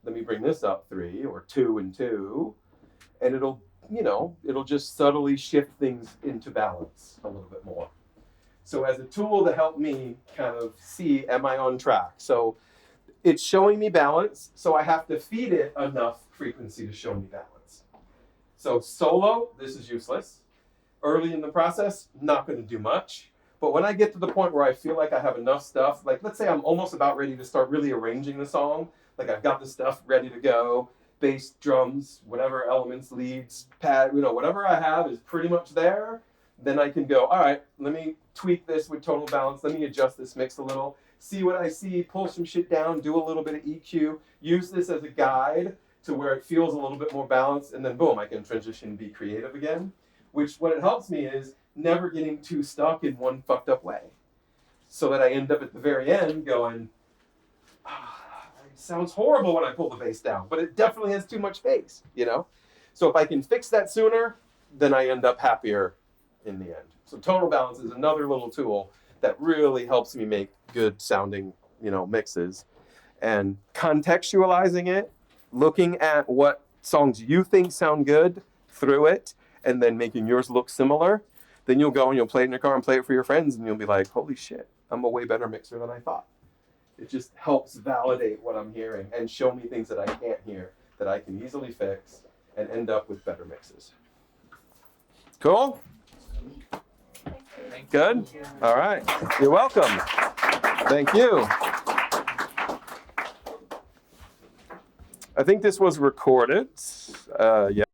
let me bring this up 3 or 2 and 2, and it'll, it'll just subtly shift things into balance a little bit more. So as a tool to help me kind of see, am I on track? So it's showing me balance, so I have to feed it enough frequency to show me balance. So solo, this is useless. Early in the process, not going to do much. But when I get to the point where I feel like I have enough stuff, like let's say I'm almost about ready to start really arranging the song, like I've got the stuff ready to go, bass, drums, whatever elements, leads, pad, whatever I have is pretty much there, then I can go, all right, let me tweak this with tonal balance, let me adjust this mix a little, see what I see, pull some shit down, do a little bit of EQ, use this as a guide to where it feels a little bit more balanced, and then boom, I can transition and be creative again. Which what it helps me is never getting too stuck in one fucked up way. So that I end up at the very end going, it sounds horrible when I pull the bass down, but it definitely has too much bass, So if I can fix that sooner, then I end up happier in the end. So tonal balance is another little tool that really helps me make good sounding, mixes. And contextualizing it, looking at what songs you think sound good through it, and then making yours look similar, then you'll go and you'll play it in your car and play it for your friends, and you'll be like, holy shit, I'm a way better mixer than I thought. It just helps validate what I'm hearing and show me things that I can't hear that I can easily fix and end up with better mixes. Cool? Good? All right. You're welcome. Thank you. I think this was recorded. Yeah.